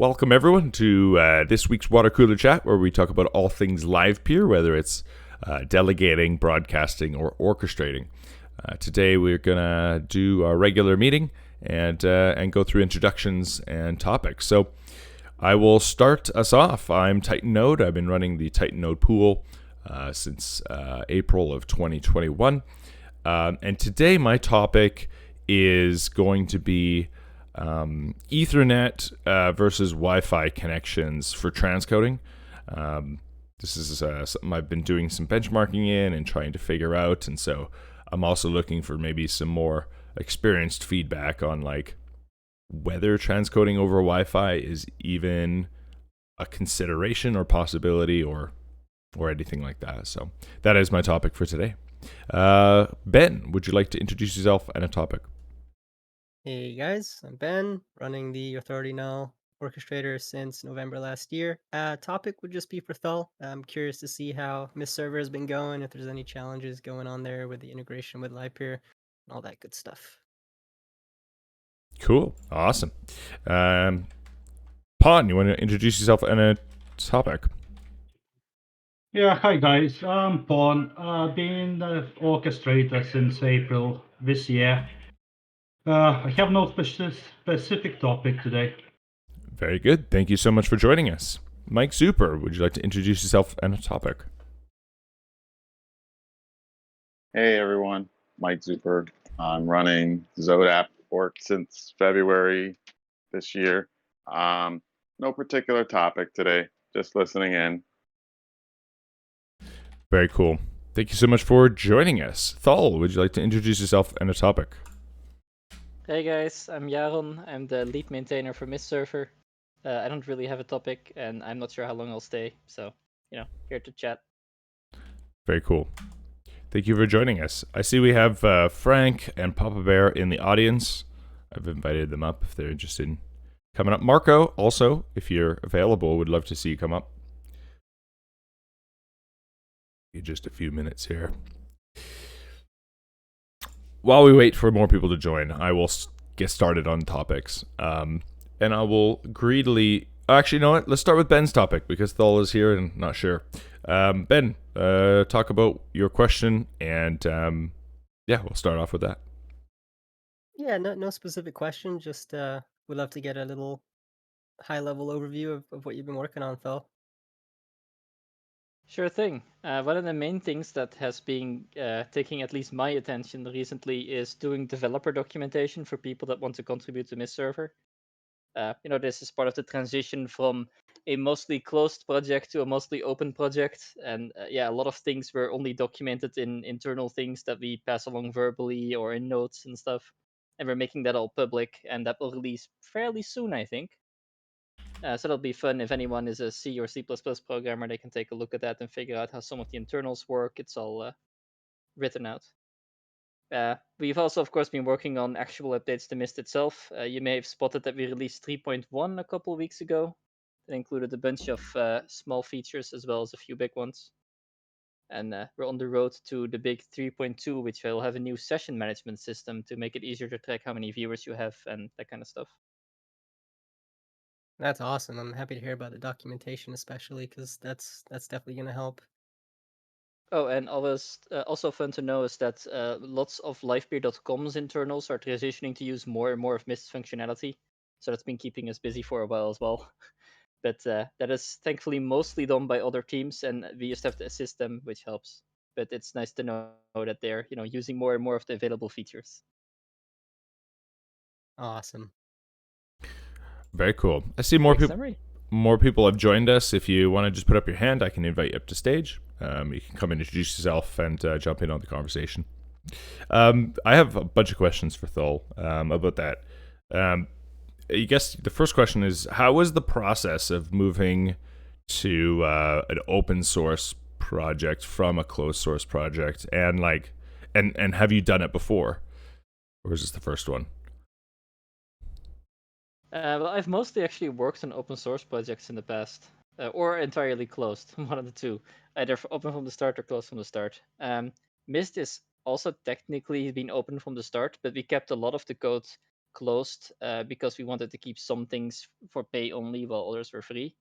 Welcome everyone to this week's Water Cooler Chat, where we talk about all things Livepeer, whether it's delegating, broadcasting, or orchestrating. Today we're gonna do our regular meeting and go through introductions and topics. So I will start us off. I'm Titan Node. I've been running the Titan Node pool since April of 2021, and today my topic is going to be Ethernet versus Wi-Fi connections for transcoding. This is something I've been doing some benchmarking in and trying to figure out, and so I'm also looking for maybe some more experienced feedback on like whether transcoding over Wi-Fi is even a consideration or possibility or anything like that. So that is my topic for today. Ben, would you like to introduce yourself and a topic? Hey guys, I'm Ben, running the Authority Now Orchestrator since November last year. Topic would just be for Thul. I'm curious to see how Miss Server has been going, if there's any challenges going on there with the integration with Livepeer, and all that good stuff. Cool, awesome. Pon, you want to introduce yourself and a topic? Yeah, hi guys. I'm Pawn. I've been the orchestrator since April this year. I have no specific topic today. Very good. Thank you so much for joining us. Mike Zupper, would you like to introduce yourself and a topic? Hey everyone, Mike Zupper. I'm running Zodap Orc since February this year. No particular topic today, just listening in. Very cool. Thank you so much for joining us. Thul, would you like to introduce yourself and a topic? Hey guys, I'm Jaron. I'm the lead maintainer for Miss Server. I don't really have a topic, and I'm not sure how long I'll stay, so, here to chat. Very cool. Thank you for joining us. I see we have Frank and Papa Bear in the audience. I've invited them up if they're interested in coming up. Marco, also, if you're available, would love to see you come up. Just a few minutes here. While we wait for more people to join, I will get started on topics. And I will greedily... Actually, you know what? Let's start with Ben's topic, because Thul is here and not sure. Ben, talk about your question, and we'll start off with that. Yeah, no specific question, just would love to get a little high-level overview of what you've been working on, Thul. Sure thing. One of the main things that has been taking at least my attention recently is doing developer documentation for people that want to contribute to Miss Server. This is part of the transition from a mostly closed project to a mostly open project. And a lot of things were only documented in internal things that we pass along verbally or in notes and stuff. And we're making that all public, and that will release fairly soon, I think. So that'll be fun. If anyone is a C or C++ programmer, they can take a look at that and figure out how some of the internals work. It's all written out. We've also, of course, been working on actual updates to Mist itself. You may have spotted that we released 3.1 a couple weeks ago. That included a bunch of small features as well as a few big ones. And we're on the road to the big 3.2, which will have a new session management system to make it easier to track how many viewers you have and that kind of stuff. That's awesome. I'm happy to hear about the documentation, especially because that's definitely going to help. Oh, and always also fun to know is that lots of Livepeer.com's internals are transitioning to use more and more of Mist functionality. So that's been keeping us busy for a while as well. But that is thankfully mostly done by other teams, and we just have to assist them, which helps. But it's nice to know that they're using more and more of the available features. Awesome. Very cool. I see more people. More people have joined us. If you want to just put up your hand, I can invite you up to stage. You can come and introduce yourself and jump in on the conversation. I have a bunch of questions for Thul about that. I guess the first question is, how was the process of moving to an open source project from a closed source project, and have you done it before, or is this the first one? Well, I've mostly actually worked on open source projects in the past, or entirely closed, one of the two, either open from the start or closed from the start. Mist is also technically been open from the start, but we kept a lot of the code closed because we wanted to keep some things for pay only while others were free.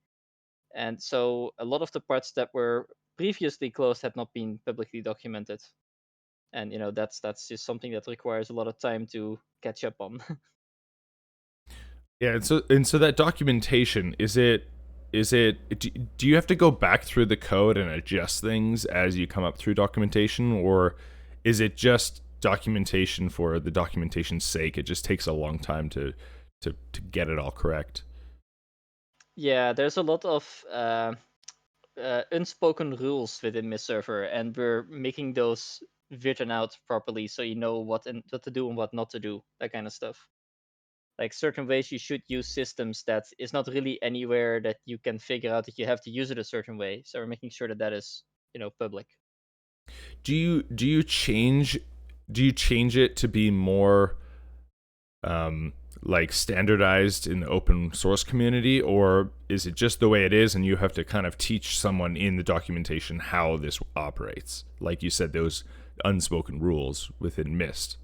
And so a lot of the parts that were previously closed had not been publicly documented. And that's just something that requires a lot of time to catch up on. Yeah, and so that documentation, is it do you have to go back through the code and adjust things as you come up through documentation, or is it just documentation for the documentation's sake? It just takes a long time to get it all correct. Yeah, there's a lot of unspoken rules within Miss Server, and we're making those written out properly so you know what to do and what not to do, that kind of stuff. Like certain ways you should use systems that is not really anywhere that you can figure out that you have to use it a certain way. So we're making sure that that is, public. Do you change it to be more like standardized in the open source community, or is it just the way it is and you have to kind of teach someone in the documentation how this operates? Like you said, those unspoken rules within Mist.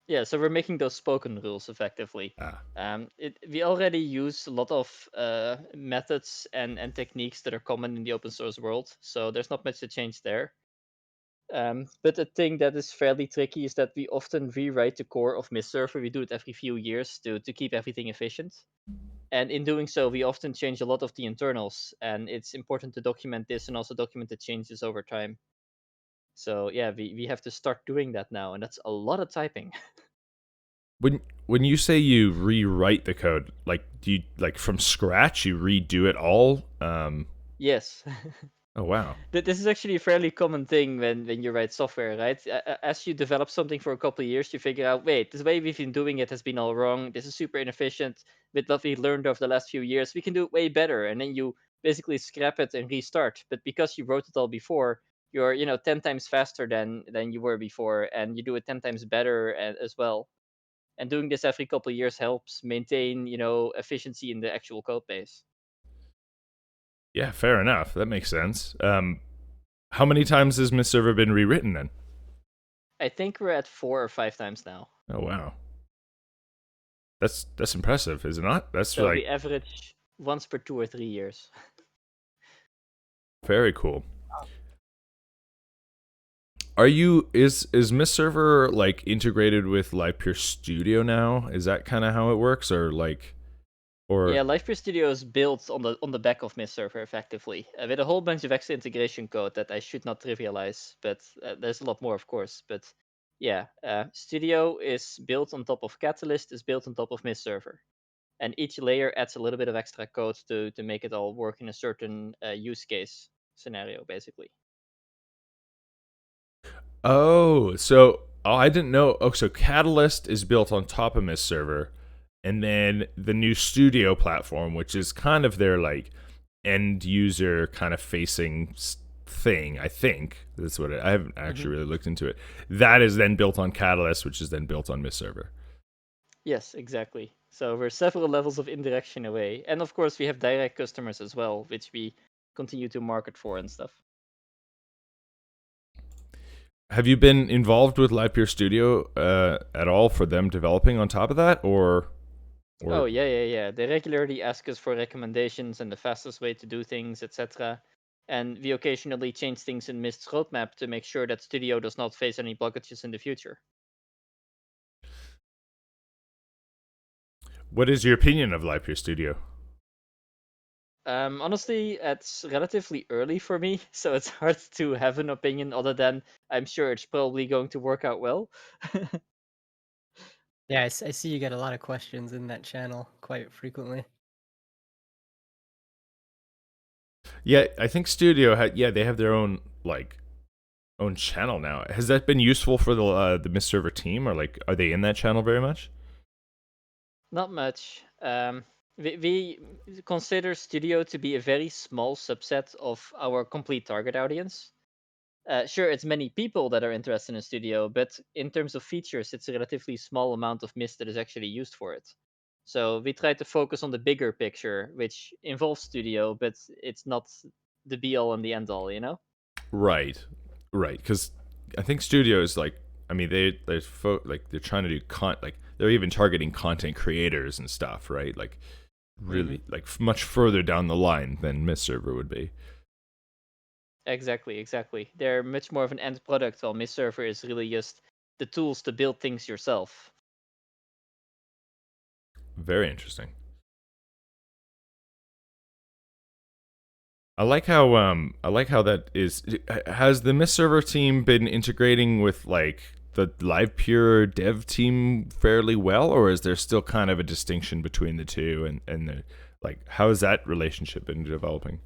Yeah, so we're making those spoken rules effectively. We already use a lot of methods and techniques that are common in the open source world, so there's not much to change there. But the thing that is fairly tricky is that we often rewrite the core of Mist Server. We do it every few years to keep everything efficient. And in doing so, we often change a lot of the internals, and it's important to document this and also document the changes over time. So yeah, we have to start doing that now, and that's a lot of typing. When you say you rewrite the code, like do you like from scratch you redo it all? Yes. Oh wow. This is actually a fairly common thing when you write software, right? As you develop something for a couple of years, you figure out, wait, this way we've been doing it has been all wrong. This is super inefficient. With what we learned over the last few years, we can do it way better. And then you basically scrap it and restart. But because you wrote it all before, you're 10 times faster than you were before, and you do it 10 times better as well. And doing this every couple of years helps maintain efficiency in the actual code base. Yeah, fair enough. That makes sense. How many times has Mist Server been rewritten then? I think we're at 4 or 5 times now. Oh wow. That's impressive, is it not? That's so like we average once per 2 or 3 years. very cool. Is Mist Server like integrated with Livepeer Studio now? Is that kind of how it works, or like, or Yeah, Livepeer Studio is built on the back of Mist Server effectively, with a whole bunch of extra integration code that I should not trivialize, but there's a lot more, of course. But yeah, Studio is built on top of Catalyst, is built on top of Mist Server, and each layer adds a little bit of extra code to make it all work in a certain use case scenario, basically. oh, I didn't know. Oh, so Catalyst is built on top of Mist Server, and then the new Studio platform, which is kind of their like end user kind of facing thing. I think that's what I haven't actually really looked into it. That is then built on Catalyst, which is then built on Mist Server. Yes, exactly. So we're several levels of indirection away, and of course we have direct customers as well, which we continue to market for and stuff. Have you been involved with Livepeer Studio at all for them developing on top of that, or? Oh yeah. They regularly ask us for recommendations and the fastest way to do things, etc. And we occasionally change things in Mist's roadmap to make sure that Studio does not face any blockages in the future. What is your opinion of Livepeer Studio? Honestly, it's relatively early for me, so it's hard to have an opinion other than I'm sure it's probably going to work out well. Yeah, I see you get a lot of questions in that channel quite frequently. Yeah, I think Studio they have their own like own channel now. Has that been useful for the Mist Server team, or like are they in that channel very much? Not much. We consider Studio to be a very small subset of our complete target audience. Sure, it's many people that are interested in Studio, but in terms of features, it's a relatively small amount of Mist that is actually used for it. So we try to focus on the bigger picture, which involves Studio, but it's not the be all and the end all, Right, because I think Studio is like, I mean they're trying to do they're they're even targeting content creators and stuff, right? Like really like much further down the line than Mist Server would be. Exactly. They're much more of an end product, while Mist Server is really just the tools to build things yourself. Very interesting. I like how that is. Has the Mist Server team been integrating with like the Livepeer dev team fairly well, or is there still kind of a distinction between the two? And the, like, how has that relationship been developing?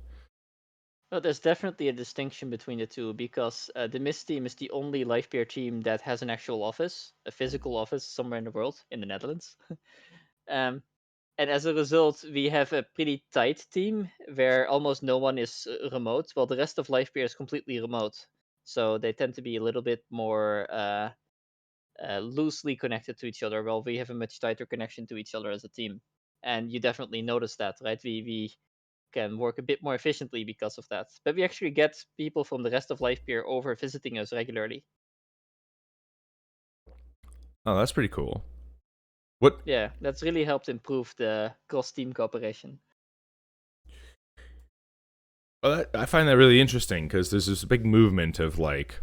Well, there's definitely a distinction between the two, because the Mist team is the only Livepeer team that has an actual office, a physical office somewhere in the world, in the Netherlands. um, and as a result, we have a pretty tight team where almost no one is remote, while the rest of Livepeer is completely remote. So they tend to be a little bit more loosely connected to each other, while we have a much tighter connection to each other as a team. And you definitely notice that, right? We can work a bit more efficiently because of that. But we actually get people from the rest of Livepeer over visiting us regularly. Oh, that's pretty cool. What? Yeah, that's really helped improve the cross-team cooperation. Well, I find that really interesting because there's this big movement of like.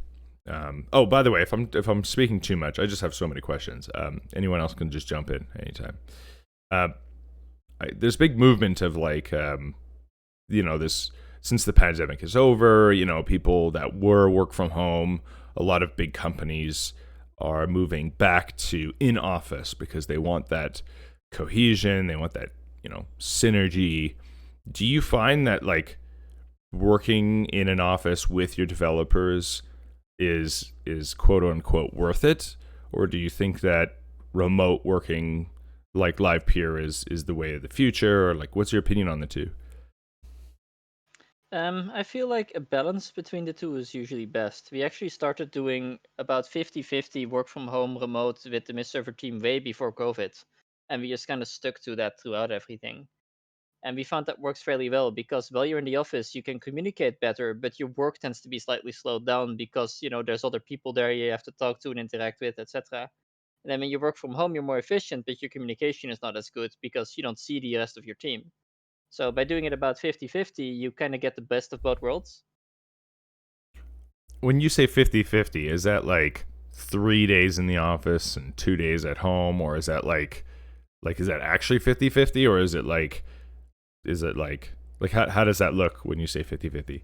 Oh, by the way, if I'm speaking too much, I just have so many questions. Anyone else can just jump in anytime. There's big movement of like, this since the pandemic is over. People that were work from home, a lot of big companies are moving back to in office because they want that cohesion, they want that synergy. Do you find that like working in an office with your developers is quote unquote worth it, or do you think that remote working like Livepeer is the way of the future, or like what's your opinion on the two? I feel like a balance between the two is usually best. We actually started doing about 50-50 work from home remote with the Mist Server team way before COVID. And we just kind of stuck to that throughout everything. And we found that works fairly well, because while you're in the office, you can communicate better, but your work tends to be slightly slowed down because, there's other people there you have to talk to and interact with, etc. And then when you work from home, you're more efficient, but your communication is not as good because you don't see the rest of your team. So by doing it about 50-50, you kind of get the best of both worlds. When you say 50-50, is that like 3 days in the office and 2 days at home, or is that like is that actually 50-50, or is it like how does that look when you say 50-50?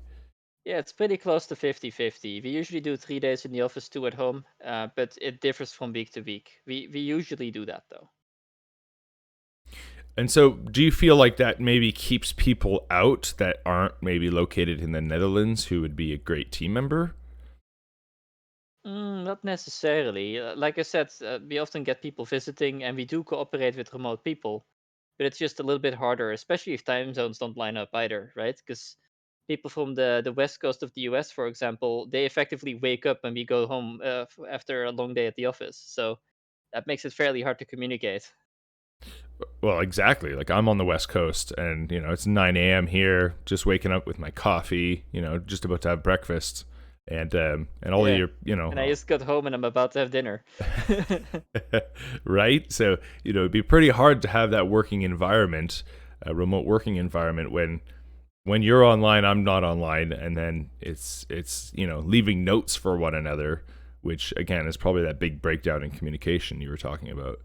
Yeah, it's pretty close to 50-50. We usually do 3 days in the office, 2 at home, but it differs from week to week. We usually do that, though. And so, do you feel like that maybe keeps people out that aren't maybe located in the Netherlands who would be a great team member? Not necessarily. Like I said, we often get people visiting, and we do cooperate with remote people, but it's just a little bit harder, especially if time zones don't line up either, right? Because people from the west coast of the US, for example, they effectively wake up when we go home after a long day at the office. So that makes it fairly hard to communicate. Well, exactly. Like I'm on the West Coast, and it's 9 a.m. here, just waking up with my coffee, just about to have breakfast, and all of Yeah. your, And I just got home and I'm about to have dinner. right? So it'd be pretty hard to have that working environment, a remote working environment, when you're online, I'm not online, and then it's leaving notes for one another, which again is probably that big breakdown in communication you were talking about.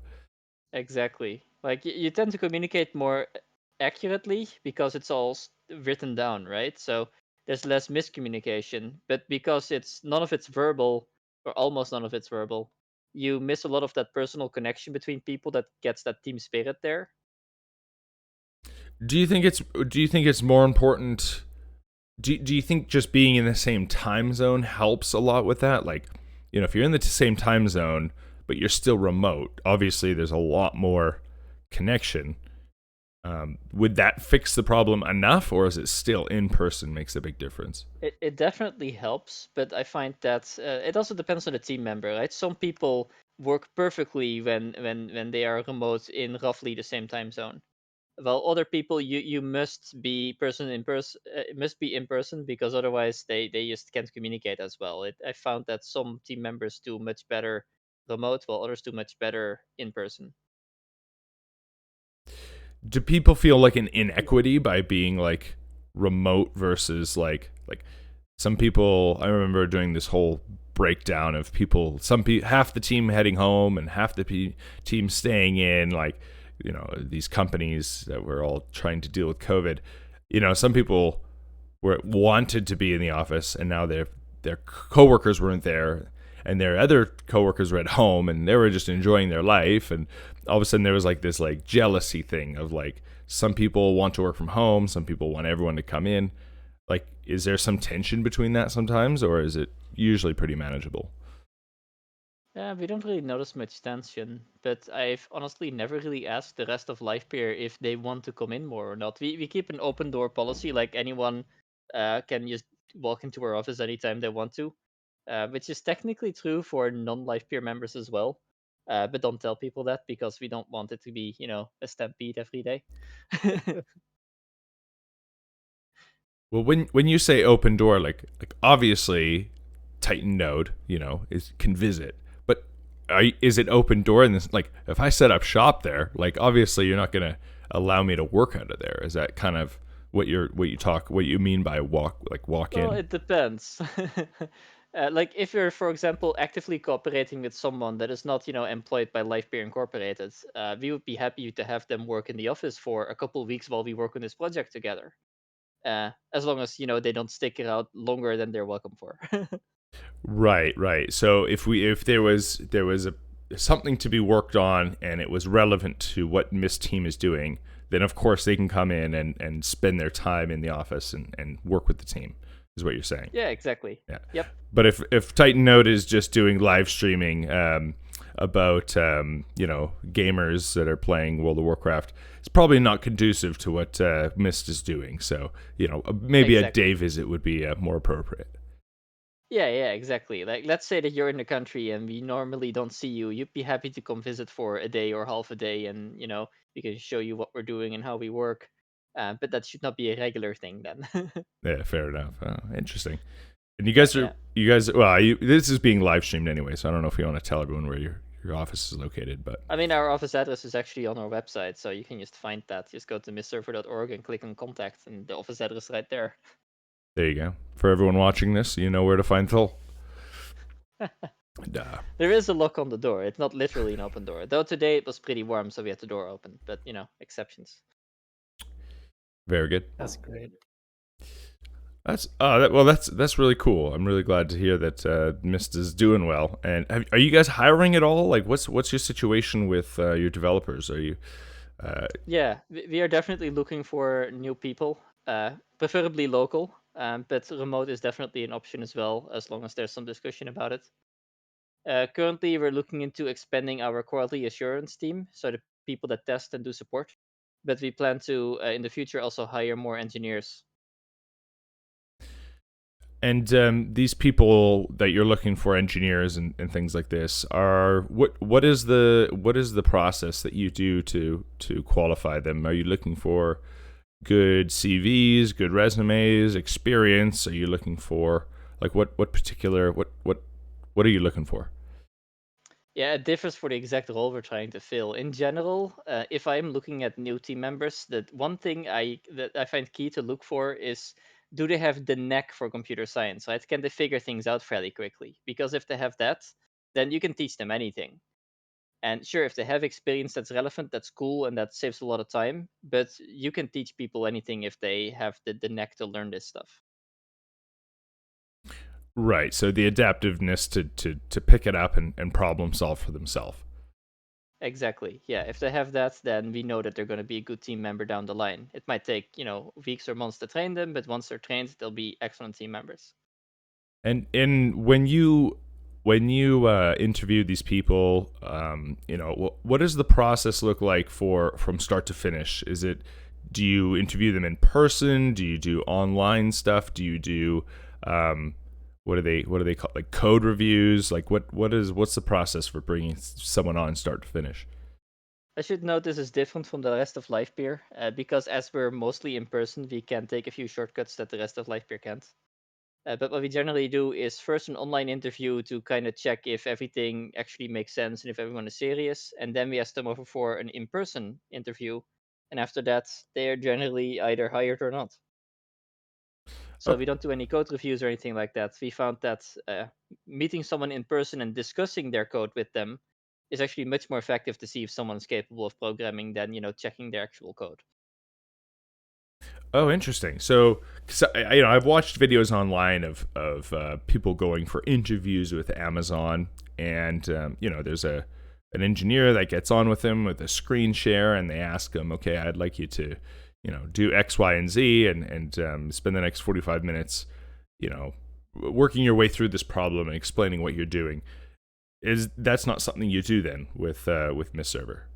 Exactly. Like you tend to communicate more accurately because it's all written down, right? So there's less miscommunication. But because none of it's verbal, or almost none of it's verbal, you miss a lot of that personal connection between people that gets that team spirit there. Do you think it's more important? Do you think just being in the same time zone helps a lot with that? Like, if you're in the same time zone but you're still remote, obviously there's a lot more connection. Would that fix the problem enough, or is it still in person makes a big difference? It definitely helps, but I find that it also depends on the team member, right? Some people work perfectly when they are remote in roughly the same time zone. Well, other people, you must be must be in person, because otherwise they just can't communicate as well. I found that some team members do much better remote, while others do much better in person. Do people feel like an inequity by being like remote versus like some people? I remember doing this whole breakdown of people, half the team heading home and half the team staying in, like, you know, these companies that were all trying to deal with COVID. You know, some people wanted to be in the office, and now their coworkers weren't there, and their other coworkers were at home, and they were just enjoying their life. And all of a sudden, there was like this like jealousy thing of like, some people want to work from home, some people want everyone to come in. Like, is there some tension between that sometimes, or is it usually pretty manageable? Yeah, we don't really notice much tension, but I've honestly never really asked the rest of Livepeer if they want to come in more or not. We keep an open door policy, like anyone can just walk into our office anytime they want to, which is technically true for non-Livepeer members as well. But don't tell people that, because we don't want it to be, you know, a stampede every day. Well, when you say open door, like obviously Titan Node, you know, can visit, but is it open door? And this, like, if I set up shop there, like, obviously you're not gonna allow me to work out of there. Is that kind of what you mean by walk Well, in? it depends. Like if you're, for example, actively cooperating with someone that is not, you know, employed by Livepeer Incorporated, we would be happy to have them work in the office for a couple of weeks while we work on this project together. As long as, you know, they don't stick it out longer than they're welcome for. Right. So if there was something to be worked on and it was relevant to what Miss Team is doing, then of course they can come in and spend their time in the office and work with the team, is what you're saying. Yeah, exactly. Yeah. Yep. But if Titan Node is just doing live streaming about you know, gamers that are playing World of Warcraft, it's probably not conducive to what Mist is doing. So, you know, maybe Exactly. a day visit would be more appropriate. Yeah, exactly. Like, let's say that you're in the country and we normally don't see you. You'd be happy to come visit for a day or half a day, and, you know, we can show you what we're doing and how we work. But that should not be a regular thing then. Yeah, fair enough. Interesting. And you guys Yeah. well, this is being live streamed anyway, so I don't know if you want to tell everyone where your office is located, but I mean, our office address is actually on our website, so you can just find that. Just go to mistserver.org and click on contact, and the office address is right there. there you go. For everyone watching this, you know where to find Thul. There is a lock on the door. It's not literally an open door. Though today it was pretty warm, so we had the door open. But, you know, exceptions. Very good. That's great. That's really cool. I'm really glad to hear that Mist is doing well. And are you guys hiring at all? Like, what's your situation with your developers? Are you? Yeah, we are definitely looking for new people, preferably local. But remote is definitely an option as well, as long as there's some discussion about it. Currently, we're looking into expanding our quality assurance team, so the people that test and do support. But we plan to, in the future, also hire more engineers. And these people that you're looking for, engineers and things like this, are what is the process that you do to qualify them? Are you looking for good CVs, good resumes, experience? Are you looking for like what are you looking for? Yeah, it differs for the exact role we're trying to fill. In general, if I'm looking at new team members, that one thing that I find key to look for is, do they have the knack for computer science, right? Can they figure things out fairly quickly? Because if they have that, then you can teach them anything. And sure, if they have experience that's relevant, that's cool, and that saves a lot of time. But you can teach people anything if they have the knack to learn this stuff. Right. So the adaptiveness to pick it up and problem solve for themselves. Exactly. Yeah. If they have that, then we know that they're going to be a good team member down the line. It might take, you know, weeks or months to train them, but once they're trained, they'll be excellent team members. And when you interview these people, you know, what does the process look like from start to finish? Do you interview them in person? Do you do online stuff? Do you do what do they call, like, code reviews? Like what's the process for bringing someone on start to finish? I should note this is different from the rest of Livepeer, because as we're mostly in person, we can take a few shortcuts that the rest of Livepeer can't. But what we generally do is first an online interview to kind of check if everything actually makes sense and if everyone is serious. And then we ask them over for an in-person interview. And after that, they are generally either hired or not. So we don't do any code reviews or anything like that. We found that meeting someone in person and discussing their code with them is actually much more effective to see if someone's capable of programming than, checking their actual code. Oh, interesting. So, I've watched videos online of people going for interviews with Amazon, and there's an engineer that gets on with them with a screen share, and they ask them, "Okay, I'd like you to, do X, Y, and Z, and spend the next 45 minutes, working your way through this problem and explaining what you're doing." That's not something you do then with Miss Server?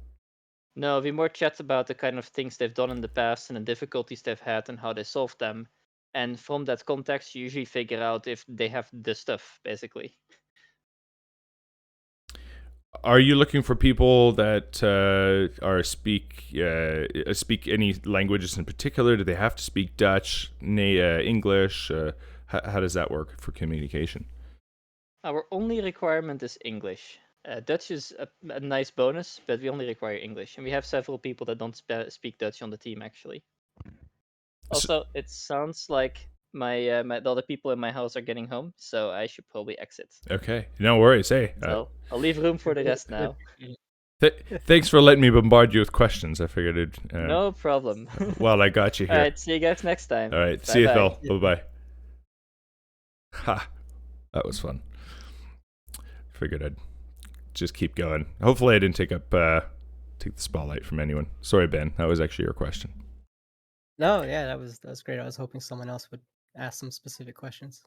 No, we more chat about the kind of things they've done in the past and the difficulties they've had and how they solved them. And from that context, you usually figure out if they have the stuff, basically. Are you looking for people that speak any languages in particular? Do they have to speak Dutch, English? How does that work for communication? Our only requirement is English. Dutch is a nice bonus, but we only require English. And we have several people that don't speak Dutch on the team, actually. Also, it sounds like the other people in my house are getting home, so I should probably exit. Okay, no worries. Hey, So I'll leave room for the rest now. Thanks for letting me bombard you with questions. I figured it. No problem. Well, I got you here. All right, see you guys next time. All right, see you, Thul. Bye-bye. Ha, that was fun. Figured I'd just keep going. Hopefully I didn't take the spotlight from anyone. Sorry, Ben. That was actually your question. No, yeah, that was great. I was hoping someone else would ask some specific questions.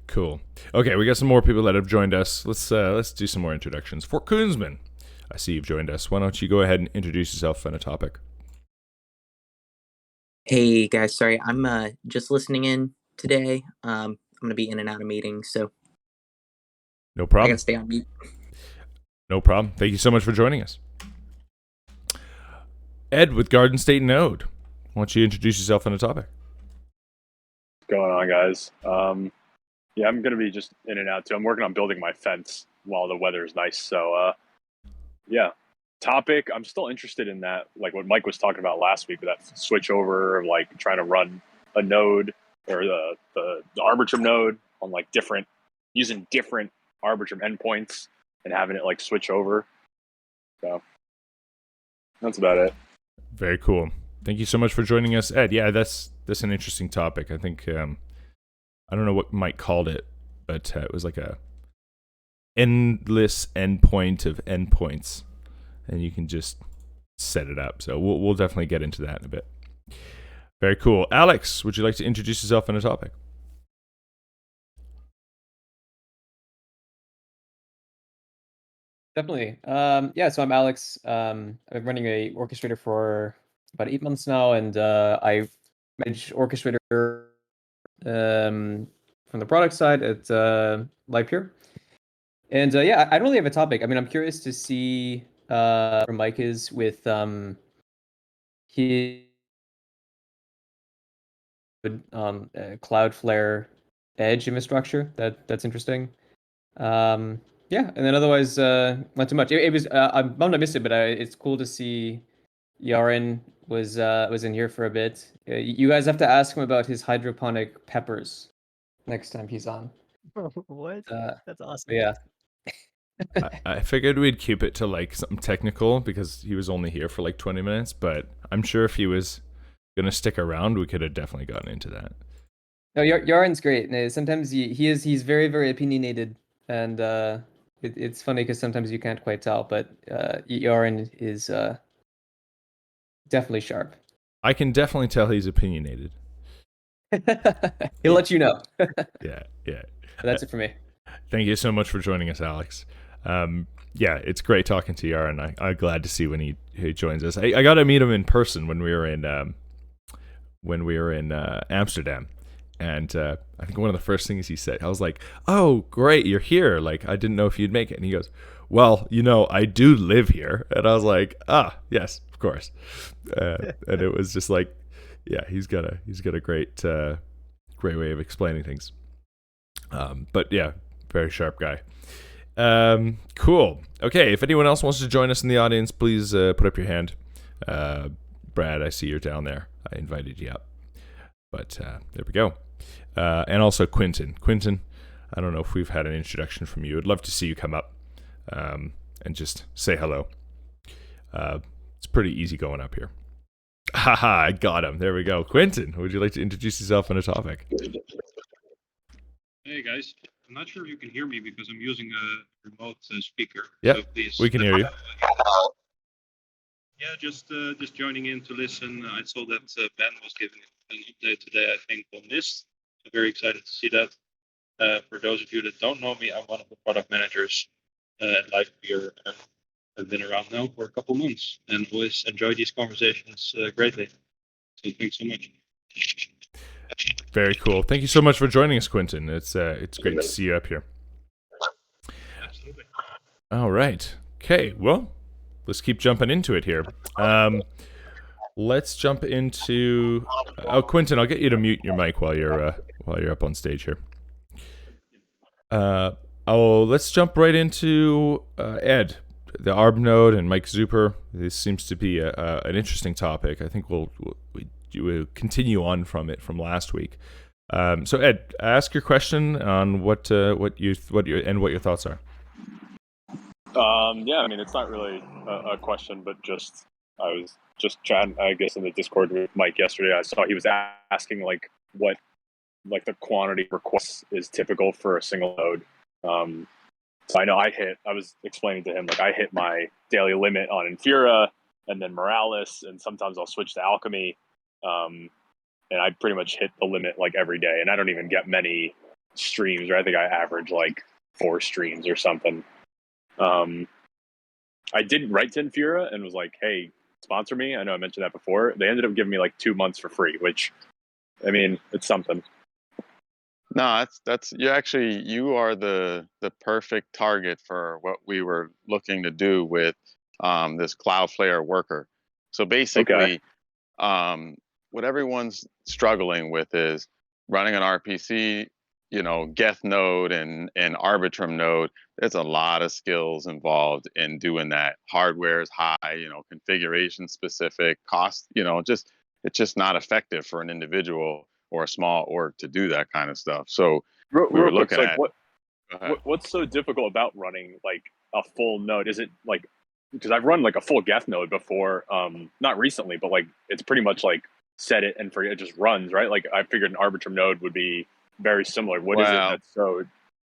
Cool. Okay, we got some more people that have joined us. Let's do some more introductions. FTKuhnsman, I see you've joined us. Why don't you go ahead and introduce yourself and a topic? Hey guys, sorry, I'm just listening in today. I'm gonna be in and out of meetings, so no problem. I gotta stay on mute. No problem. Thank you so much for joining us. Ed with Garden State Node, why don't you introduce yourself and a topic? What's going on, guys? Yeah, I'm gonna be just in and out too. I'm working on building my fence while the weather is nice. So yeah. Topic, I'm still interested in that, like what Mike was talking about last week, with that switch over of like trying to run a node or the Arbitrum node on like using different Arbitrum endpoints and having it like switch over. So that's about it. Very cool. Thank you so much for joining us, Ed. Yeah, that's an interesting topic. I think I don't know what Mike called it, but it was like a endless endpoint of endpoints, and you can just set it up. So we'll definitely get into that in a bit. Very cool. Alex, would you like to introduce yourself and a topic? Definitely. Yeah, so I'm Alex. I've been running a Orchestrator for about 8 months now, and I manage Orchestrator from the product side at Livepeer. And yeah, I don't really have a topic. I mean, I'm curious to see where Mike is with his Cloudflare edge infrastructure. That's interesting. Yeah, and then otherwise, not too much. It was I'm bummed I missed it, but it's cool to see Yarin was in here for a bit. You guys have to ask him about his hydroponic peppers next time he's on. What? That's awesome. Yeah. I figured we'd keep it to like something technical because he was only here for like 20 minutes, but I'm sure if he was gonna stick around, we could have definitely gotten into that. No, Yarin's great. And sometimes he's very, very opinionated, and it's funny because sometimes you can't quite tell, but Yarin is definitely sharp. I can definitely tell he's opinionated. He'll let you know. Yeah. That's it for me. Thank you so much for joining us, Alex. Yeah, it's great talking to Yarin. I'm glad to see when he joins us. I got to meet him in person when we were in Amsterdam, and I think one of the first things he said, I was like, "Oh, great, you're here! Like, I didn't know if you'd make it." And he goes, "Well, I do live here," and I was like, "Ah, yes, of course." And it was just like, yeah, he's got a great way of explaining things. But yeah, very sharp guy. Cool. Okay, if anyone else wants to join us in the audience, please put up your hand. Brad, I see you're down there. I invited you up. But there we go. And also Quentin. Quentin, I don't know if we've had an introduction from you. I'd love to see you come up and just say hello. It's pretty easy going up here. Haha, I got him. There we go. Quentin, would you like to introduce yourself on a topic? Hey guys, I'm not sure if you can hear me because I'm using a remote speaker. Yeah, so please, we can hear you. Yeah, just joining in to listen. I saw that Ben was giving an update today, I think, on this. I'm very excited to see that. For those of you that don't know me, I'm one of the product managers at Livepeer, and I've been around now for a couple months and always enjoy these conversations greatly. So thanks so much. Very cool. Thank you so much for joining us, Quentin. It's great to see you up here. Absolutely. All right. Okay. Well, let's keep jumping into it here. Let's jump into. Quentin, I'll get you to mute your mic while you're up on stage here. Let's jump right into Ed, the ARB node, and Mike Zupper. This seems to be an interesting topic. I think we'll continue on from it from last week. So Ed, ask your question on what your thoughts are. Yeah, I mean, it's not really a question, but I was just chatting, I guess, in the Discord with Mike yesterday. I saw he was asking like what the quantity of requests is typical for a single node. So I know I was explaining to him, like, I hit my daily limit on Infura and then Morales, and sometimes I'll switch to Alchemy. And I pretty much hit the limit like every day, and I don't even get many streams, or I think I average like 4 streams or something. I did write to Infura and was like, hey, sponsor me. I know I mentioned that before. They ended up giving me like 2 months for free, which, I mean, it's something. No, you are the perfect target for what we were looking to do with this Cloudflare worker. So basically, what everyone's struggling with is running an RPC, Geth node and Arbitrum node. There's a lot of skills involved in doing that. Hardware is high, configuration specific, cost, it's just not effective for an individual or a small org to do that kind of stuff. So we were looking at what's so difficult about running like a full node? Is it like, because I've run like a full Geth node before, not recently, but like it's pretty much like set it and forget, it just runs, right? Like I figured an Arbitrum node would be very similar. What is it that's so?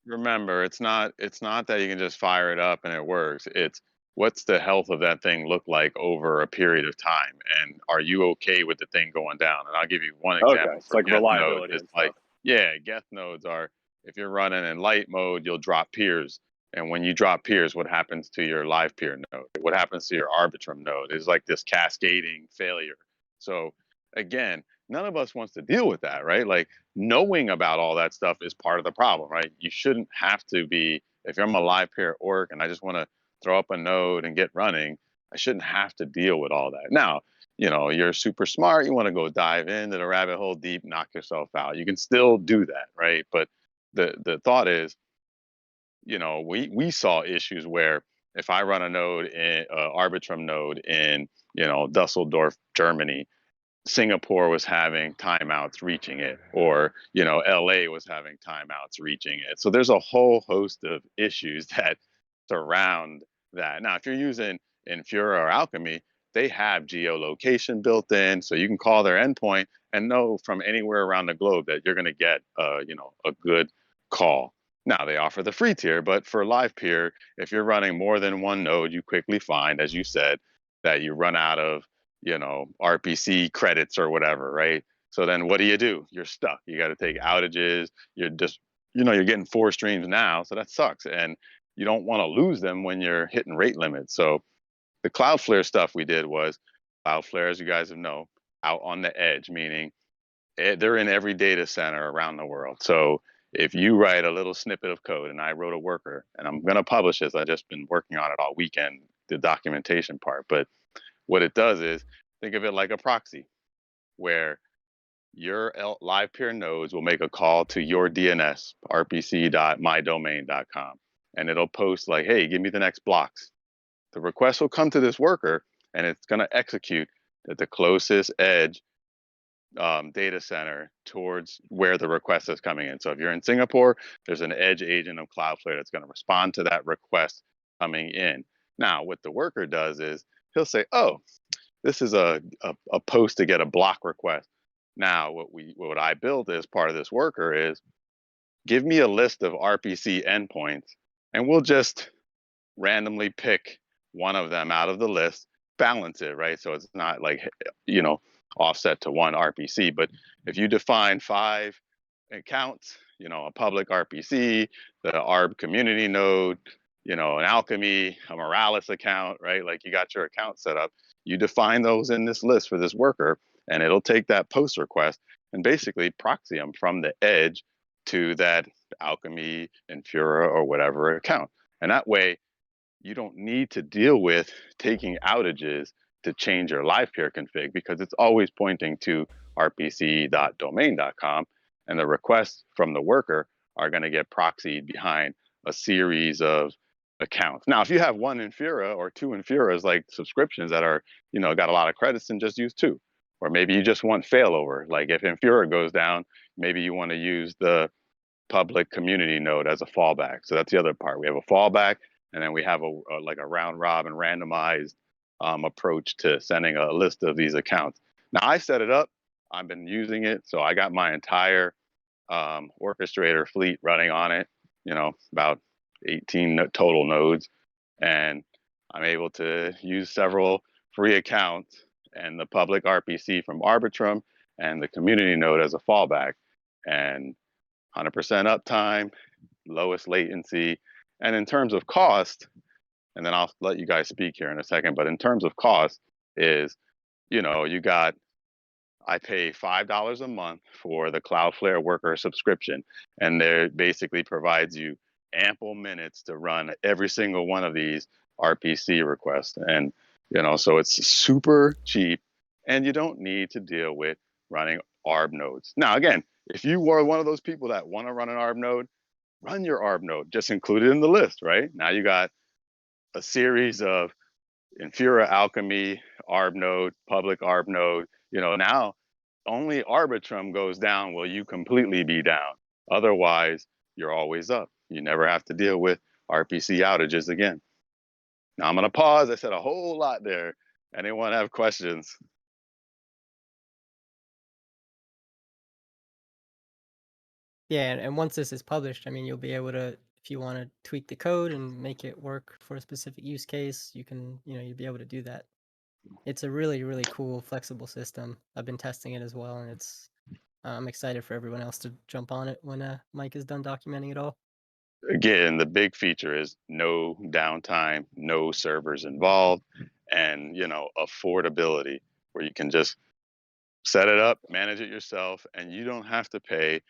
Remember, it's not that you can just fire it up and it works. It's what's the health of that thing look like over a period of time, and are you okay with the thing going down? And I'll give you one example. Okay, it's like Geth reliability. It's like, yeah, Geth nodes are, if you're running in light mode, you'll drop peers. And when you drop peers, what happens to your Livepeer node? What happens to your Arbitrum node? Is like this cascading failure. So again, none of us wants to deal with that, right? Like knowing about all that stuff is part of the problem, right? You shouldn't have to be, if I'm a Livepeer org and I just want to throw up a node and get running, I shouldn't have to deal with all that. Now, you're super smart. You want to go dive into the rabbit hole deep, knock yourself out. You can still do that, right? But the thought is, we saw issues where if I run a node in Arbitrum node in, Dusseldorf, Germany, Singapore was having timeouts reaching it, or LA was having timeouts reaching it. So there's a whole host of issues that surround that. Now, if you're using Infura or Alchemy, they have geolocation built in, so you can call their endpoint and know from anywhere around the globe that you're going to get a good call. Now, they offer the free tier, but for Livepeer, if you're running more than one node, you quickly find, as you said, that you run out of RPC credits or whatever, right? So then what do? You're stuck. You got to take outages. You're just, you're getting 4 streams now, so that sucks. And you don't want to lose them when you're hitting rate limits. So the Cloudflare stuff we did was Cloudflare, as you guys know, out on the edge, meaning they're in every data center around the world. So if you write a little snippet of code, and I wrote a worker, and I'm going to publish this, I've just been working on it all weekend, the documentation part, but what it does is think of it like a proxy, where your Livepeer nodes will make a call to your DNS, rpc.mydomain.com, and it'll post like, hey, give me the next blocks. The request will come to this worker, and it's going to execute at the closest edge data center towards where the request is coming in. So if you're in Singapore, there's an edge agent of Cloudflare that's going to respond to that request coming in. Now, what the worker does is he'll say, oh, this is a post to get a block request. Now, what I built as part of this worker is give me a list of RPC endpoints, and we'll just randomly pick one of them out of the list, balance it, right? So it's not like, offset to one RPC. But if you define 5 accounts, a public RPC, the ARB community node, an Alchemy, a Moralis account, right? Like you got your account set up. You define those in this list for this worker, and it'll take that post request and basically proxy them from the edge to that Alchemy, Infura, or whatever account. And that way, you don't need to deal with taking outages to change your Livepeer config because it's always pointing to rpc.domain.com, and the requests from the worker are going to get proxied behind a series of accounts. Now, if you have 1 Infura or 2 Infuras, like subscriptions that are, got a lot of credits, then just use 2. Or maybe you just want failover. Like if Infura goes down, maybe you want to use the public community node as a fallback. So that's the other part. We have a fallback, and then we have a round robin randomized approach to sending a list of these accounts. Now I set it up. I've been using it, so I got my entire Orchestrator fleet running on it. About 18 total nodes, and I'm able to use several free accounts and the public RPC from Arbitrum and the community node as a fallback, and 100% uptime, lowest latency. And in terms of cost, and then I'll let you guys speak here in a second, but in terms of cost is, I pay $5 a month for the Cloudflare worker subscription, and there basically provides you ample minutes to run every single one of these RPC requests. And, so it's super cheap, and you don't need to deal with running ARB nodes. Now, again, if you were one of those people that want to run an ARB node, run your ARB node, just include it in the list, right? Now you got a series of Infura, Alchemy, ARB node, public ARB node. Now only Arbitrum goes down will you completely be down. Otherwise, you're always up. You never have to deal with RPC outages again. Now I'm going to pause. I said a whole lot there. Anyone have questions? Yeah, and once this is published, you'll be able to, if you want to tweak the code and make it work for a specific use case, you can, you'll be able to do that. It's a really, really cool, flexible system. I've been testing it as well, and I'm excited for everyone else to jump on it when Mike is done documenting it all. Again, the big feature is no downtime, no servers involved, and affordability, where you can just set it up, manage it yourself, and you don't have to pay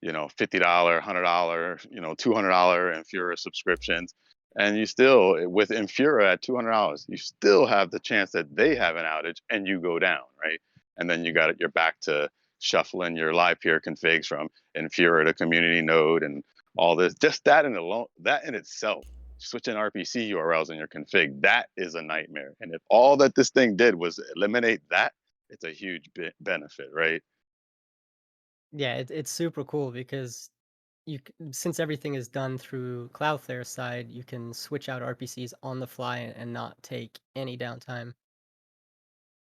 $50, $100, $200 Infura subscriptions. And you still, with Infura at $200, you still have the chance that they have an outage and you go down, right? And then you're back to shuffling your Livepeer configs from Infura to community node and all this. Just that in itself, switching RPC URLs in your config, that is a nightmare. And if all that this thing did was eliminate that, it's a huge benefit, right? Yeah, it's super cool because since everything is done through Cloudflare side, you can switch out RPCs on the fly and not take any downtime.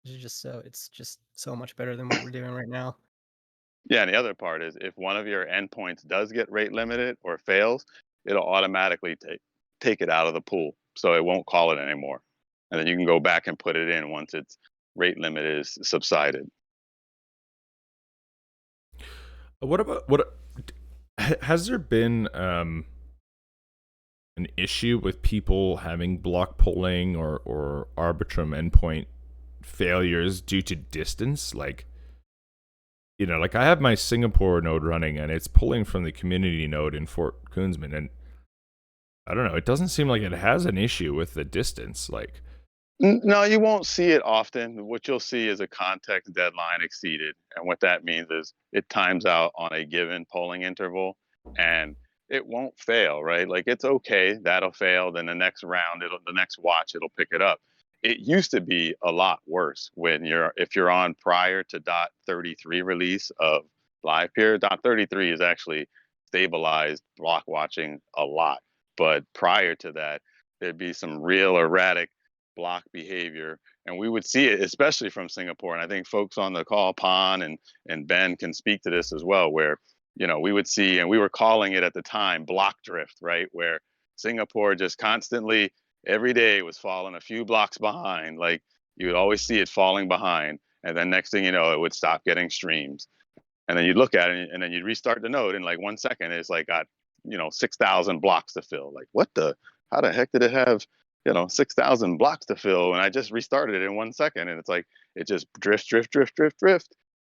It's just so much better than what we're doing right now. Yeah, and the other part is if one of your endpoints does get rate limited or fails, it'll automatically take it out of the pool, so it won't call it anymore. And then you can go back and put it in once its rate limit is subsided. Has there been an issue with people having block polling or Arbitrum endpoint failures due to distance? Like I have my Singapore node running and it's pulling from the community node in FTKuhnsman, and I don't know, it doesn't seem like it has an issue with the distance. Like No, you won't see it often. What you'll see is a context deadline exceeded. And what that means is it times out on a given polling interval and it won't fail, right? Like it's okay, that'll fail. Then the next round, the next watch, it'll pick it up. It used to be a lot worse when if you're on prior to .33 release of Livepeer. .33 is actually stabilized block watching a lot. But prior to that, there'd be some real erratic block behavior. And we would see it, especially from Singapore. And I think folks on the call, Pan and Ben, can speak to this as well, where, we would see, and we were calling it at the time, block drift, right? Where Singapore just constantly, every day was falling a few blocks behind. Like you would always see it falling behind. And then next thing you know, it would stop getting streams. And then you'd look at it and then you'd restart the node in like 1 second. It's like got, 6,000 blocks to fill. Like how the heck did it have 6,000 blocks to fill, and I just restarted it in 1 second. And it's like, it just drift,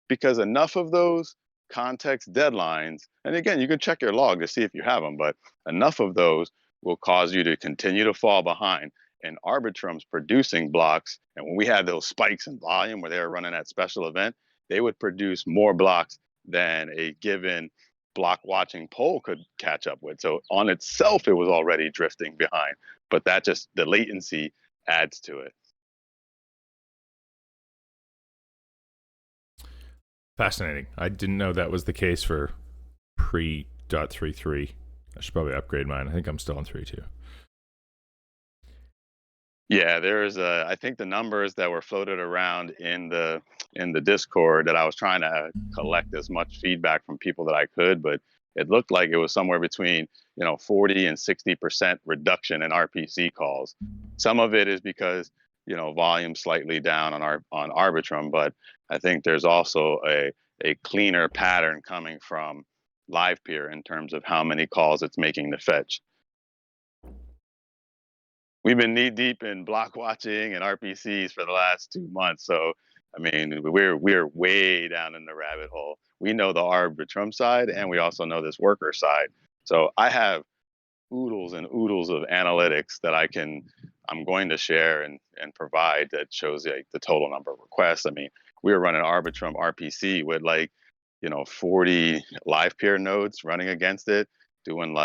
because enough of those context deadlines, and again, you can check your log to see if you have them, but enough of those will cause you to continue to fall behind. And Arbitrum's producing blocks, and when we had those spikes in volume where they were running that special event, they would produce more blocks than a given block watching poll could catch up with. So on itself, it was already drifting behind, but that just, the latency adds to it. Fascinating. I didn't know that was the case for pre.33. I should probably upgrade mine. I think I'm still on 3.2. Yeah, there's I think the numbers that were floated around in the Discord that I was trying to collect as much feedback from people that I could, but it looked like it was somewhere between 40 and 60% reduction in RPC calls. Some of it is because volume slightly down on Arbitrum, but I think there's also a cleaner pattern coming from Livepeer in terms of how many calls it's making to fetch. We've been knee deep in block watching and RPCs for the last 2 months. So, I mean, we're way down in the rabbit hole. We know the Arbitrum side, and we also know this worker side. So I have oodles and oodles of analytics that I'm going to share and provide that shows like the total number of requests. I mean, we were running Arbitrum RPC with 40 Livepeer nodes running against it, doing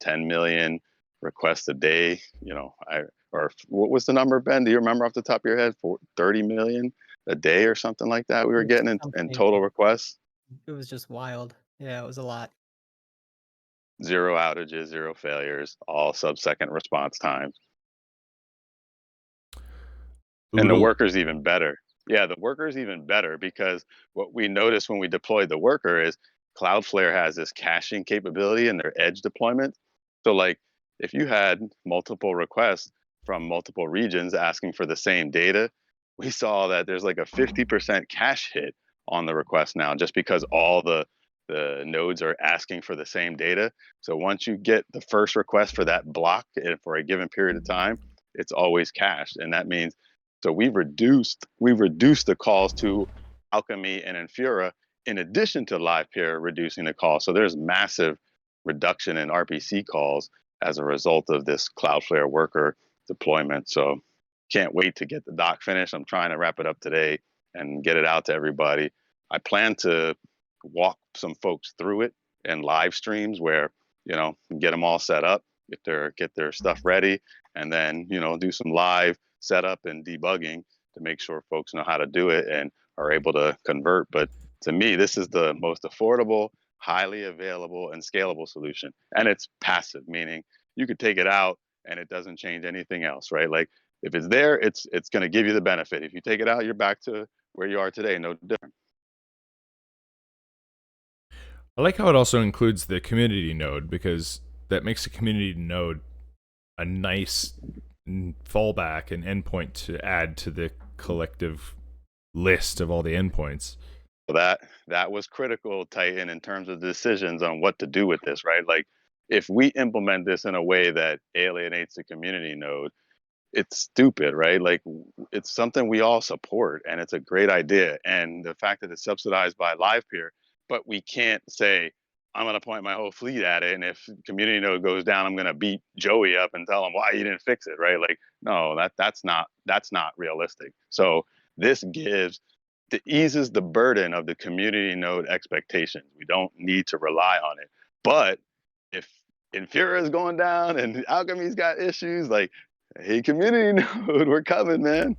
10 million requests a day. Or what was the number, Ben? Do you remember off the top of your head? 30 million a day or something like that we were getting in total requests. It was just wild. Yeah, it was a lot. 0 outages, 0 failures, all sub-second response times. And the worker's even better. Yeah, the worker's even better because what we noticed when we deployed the worker is Cloudflare has this caching capability in their edge deployment. So if you had multiple requests from multiple regions asking for the same data, we saw that there's a 50% cache hit on the request now, just because all the nodes are asking for the same data. So once you get the first request for that block for a given period of time, it's always cached. And that means, so we've reduced the calls to Alchemy and Infura in addition to Livepeer reducing the calls. So there's massive reduction in RPC calls as a result of this Cloudflare worker deployment. So can't wait to get the doc finished. I'm trying to wrap it up today and get it out to everybody. I plan to walk some folks through it in live streams where, get them all set up, get their stuff ready, and then, do some live setup and debugging to make sure folks know how to do it and are able to convert. But to me, this is the most affordable, highly available, and scalable solution. And it's passive, meaning you could take it out and it doesn't change anything else, right? Like if it's there, it's going to give you the benefit. If you take it out, you're back to where you are today, no different. I like how it also includes the community node, because that makes the community node a nice fallback and endpoint to add to the collective list of all the endpoints. That was critical, Titan, in terms of decisions on what to do with this, right? Like if we implement this in a way that alienates the community node, it's stupid, right? Like it's something we all support and it's a great idea. And the fact that it's subsidized by Livepeer, but we can't say I'm going to point my whole fleet at it. And if community node goes down, I'm going to beat Joey up and tell him why you didn't fix it. Right. Like, no, that's not realistic. So this eases the burden of the community node expectations. We don't need to rely on it. But if Infura is going down and Alchemy's got issues, like, hey, community node, we're coming, man.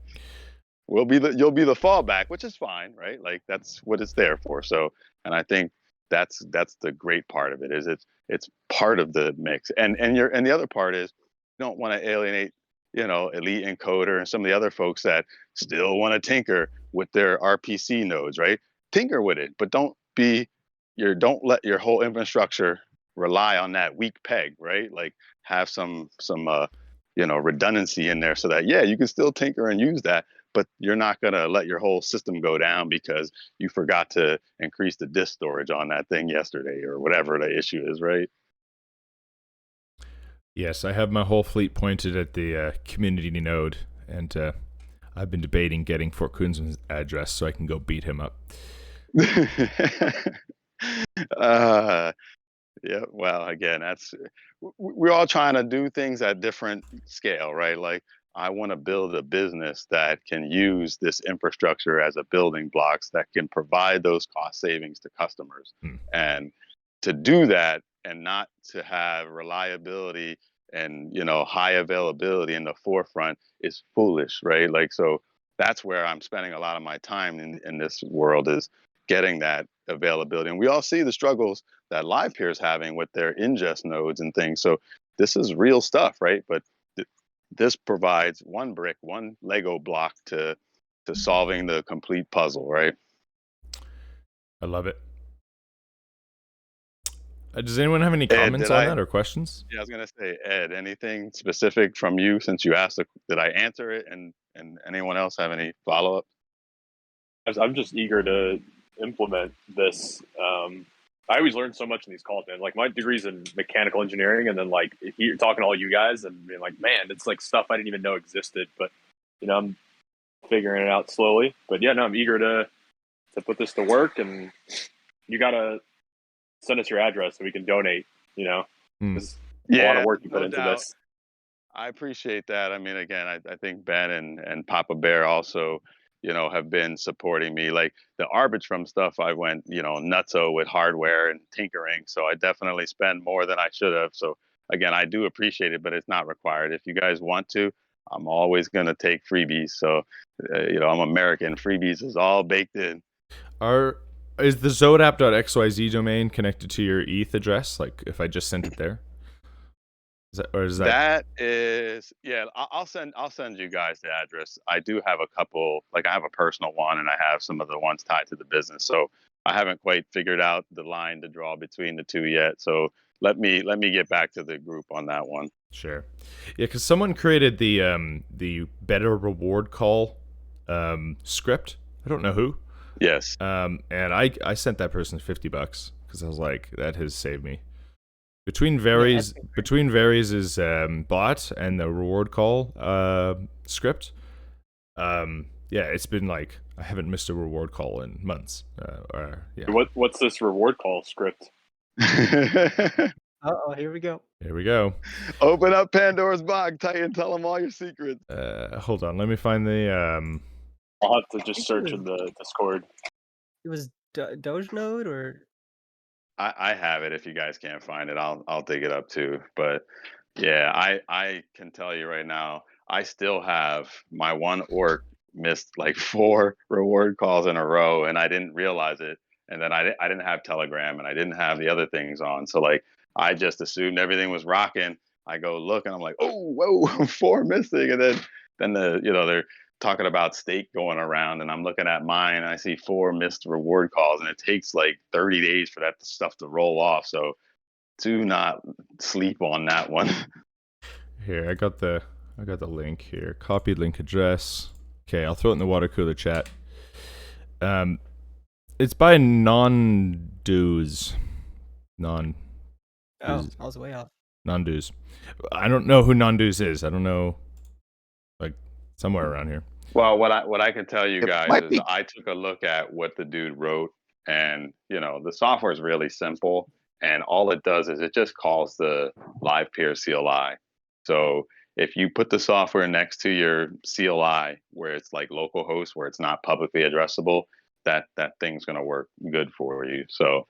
You'll be the fallback, which is fine, right? Like, that's what it's there for. So, and I think that's the great part of it, is it's part of the mix. And the other part is, you don't want to alienate, Elite Encoder and some of the other folks that still want to tinker with their RPC nodes, right? Tinker with it, but don't let your whole infrastructure rely on that weak peg, right? Like, have some redundancy in there so that, yeah, you can still tinker and use that, but you're not going to let your whole system go down because you forgot to increase the disk storage on that thing yesterday or whatever the issue is, right? Yes, I have my whole fleet pointed at the community node, and I've been debating getting FTKuhnsman's address so I can go beat him up. Yeah, well, again, we're all trying to do things at different scale, right? Like, I want to build a business that can use this infrastructure as a building blocks that can provide those cost savings to customers. And to do that and not to have reliability and, high availability in the forefront is foolish, right? Like, so that's where I'm spending a lot of my time in this world, is getting that availability. And we all see the struggles that Livepeer is having with their ingest nodes and things. So this is real stuff, right? But this provides one Lego block to solving the complete puzzle, right? I love it. Does anyone have any comments on that or questions? Yeah, I was going to say, Ed, anything specific from you since you asked? Did I answer it? And anyone else have any follow-up? I'm just eager to implement this. I always learn so much in these calls, man. Like, my degree's in mechanical engineering, and then like you're talking to all you guys and being like, man, it's like stuff I didn't even know existed. But I'm figuring it out slowly. But yeah, no, I'm eager to put this to work, and you gotta send us your address so we can donate. A lot of work you put into this. I appreciate that. I mean, again, I think Ben and Papa Bear also, have been supporting me. Like, the Arbitrum stuff, I went, nutso with hardware and tinkering. So I definitely spend more than I should have. So again, I do appreciate it, but it's not required. If you guys want to, I'm always going to take freebies. So, I'm American. Freebies is all baked in. Is the zodapp.xyz domain connected to your ETH address? Like, if I just sent it there? That is, yeah. I'll send you guys the address. I do have a couple, like, I have a personal one, and I have some of the ones tied to the business. So I haven't quite figured out the line to draw between the two yet. So let me get back to the group on that one. Sure. Yeah, because someone created the better reward call script. I don't know who. Yes. And I sent that person $50 because I was like, that has saved me. Between Varies is bot and the reward call script. It's been like, I haven't missed a reward call in months. What's this reward call script? Uh-oh, here we go. Here we go. Open up Pandora's box, Titan. Tell them all your secrets. Hold on, let me find the. I'll have to just search in the Discord. It was Doge node, or? I have it. If you guys can't find it, I'll dig it up too. But yeah, I can tell you right now, I still have my one orc missed like 4 reward calls in a row, and I didn't realize it. And then I didn't have Telegram, and I didn't have the other things on. So like, I just assumed everything was rocking. I go look, and I'm like, oh, whoa, 4 missing. And then they're talking about stake going around, and I'm looking at mine, and I see 4 missed reward calls, and it takes like 30 days for that stuff to roll off. So do not sleep on that one. Here, I got the link here. Copied link address. Okay, I'll throw it in the water cooler chat. It's by non-dues. Oh, I was way off. Non-dues. I don't know who non-dues is. I don't know, like, somewhere around here. Well, what I can tell you guys is I took a look at what the dude wrote, and the software is really simple, and all it does is it just calls the Livepeer CLI. So if you put the software next to your CLI where it's like localhost, where it's not publicly addressable, that thing's going to work good for you. So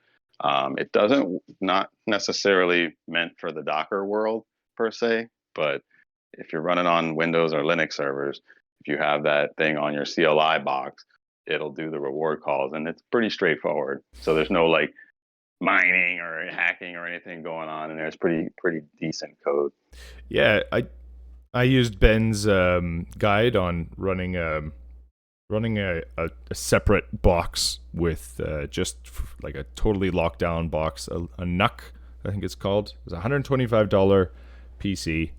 it doesn't, not necessarily meant for the Docker world per se, but if you're running on Windows or Linux servers, if you have that thing on your CLI box, it'll do the reward calls, and it's pretty straightforward. So there's no like mining or hacking or anything going on, and there's pretty decent code. Yeah, I used Ben's guide on running a separate box with just like a totally locked down box, a NUC, I think it's called. It's a $125 PC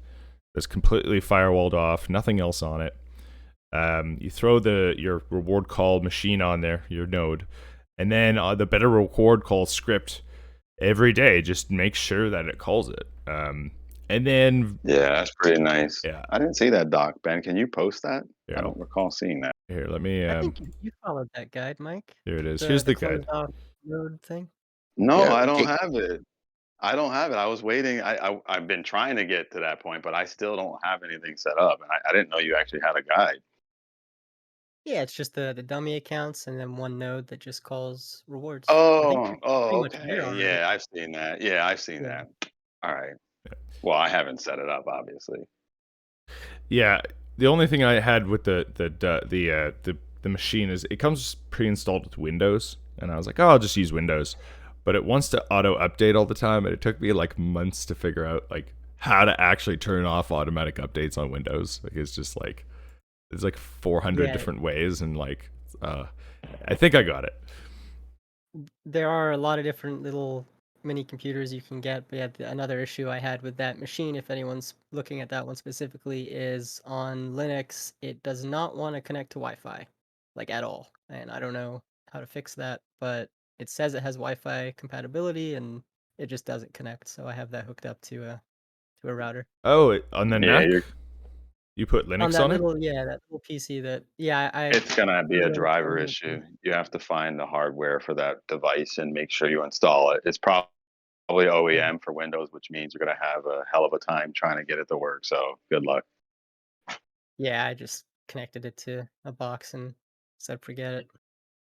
that's completely firewalled off, nothing else on it. You throw your reward call machine on there, your node, and then the better reward call script every day just make sure that it calls it. And then that's pretty nice. Yeah, I didn't see that doc, Ben. Can you post that? Yeah, I don't recall seeing that. Here, let me. I think you followed that guide, Mike. Here it is. Here's the guide. Node thing. No, I don't have it. I don't have it. I was waiting. I've been trying to get to that point, but I still don't have anything set up. And I didn't know you actually had a guide. Yeah, it's just the dummy accounts and then one node that just calls rewards. Oh, okay. Yeah, I've seen that. Yeah, I've seen that. All right. Well, I haven't set it up, obviously. Yeah, the only thing I had with the machine is it comes pre-installed with Windows, and I was like, oh, I'll just use Windows. But it wants to auto update all the time, and it took me like months to figure out like how to actually turn off automatic updates on Windows. Like it's just like there's like 400 different ways, and like I think I got it. There are a lot of different little mini computers you can get, but yeah, another issue I had with that machine, if anyone's looking at that one specifically, is on Linux, it does not want to connect to Wi-Fi, like at all. And I don't know how to fix that, but it says it has Wi-Fi compatibility, and it just doesn't connect. So I have that hooked up to a router. Oh, on the NAC? You put Linux on it? Yeah, that little PC that, it's going to be a driver issue. You have to find the hardware for that device and make sure you install it. It's probably OEM for Windows, which means you're going to have a hell of a time trying to get it to work. So good luck. Yeah, I just connected it to a box and said forget it.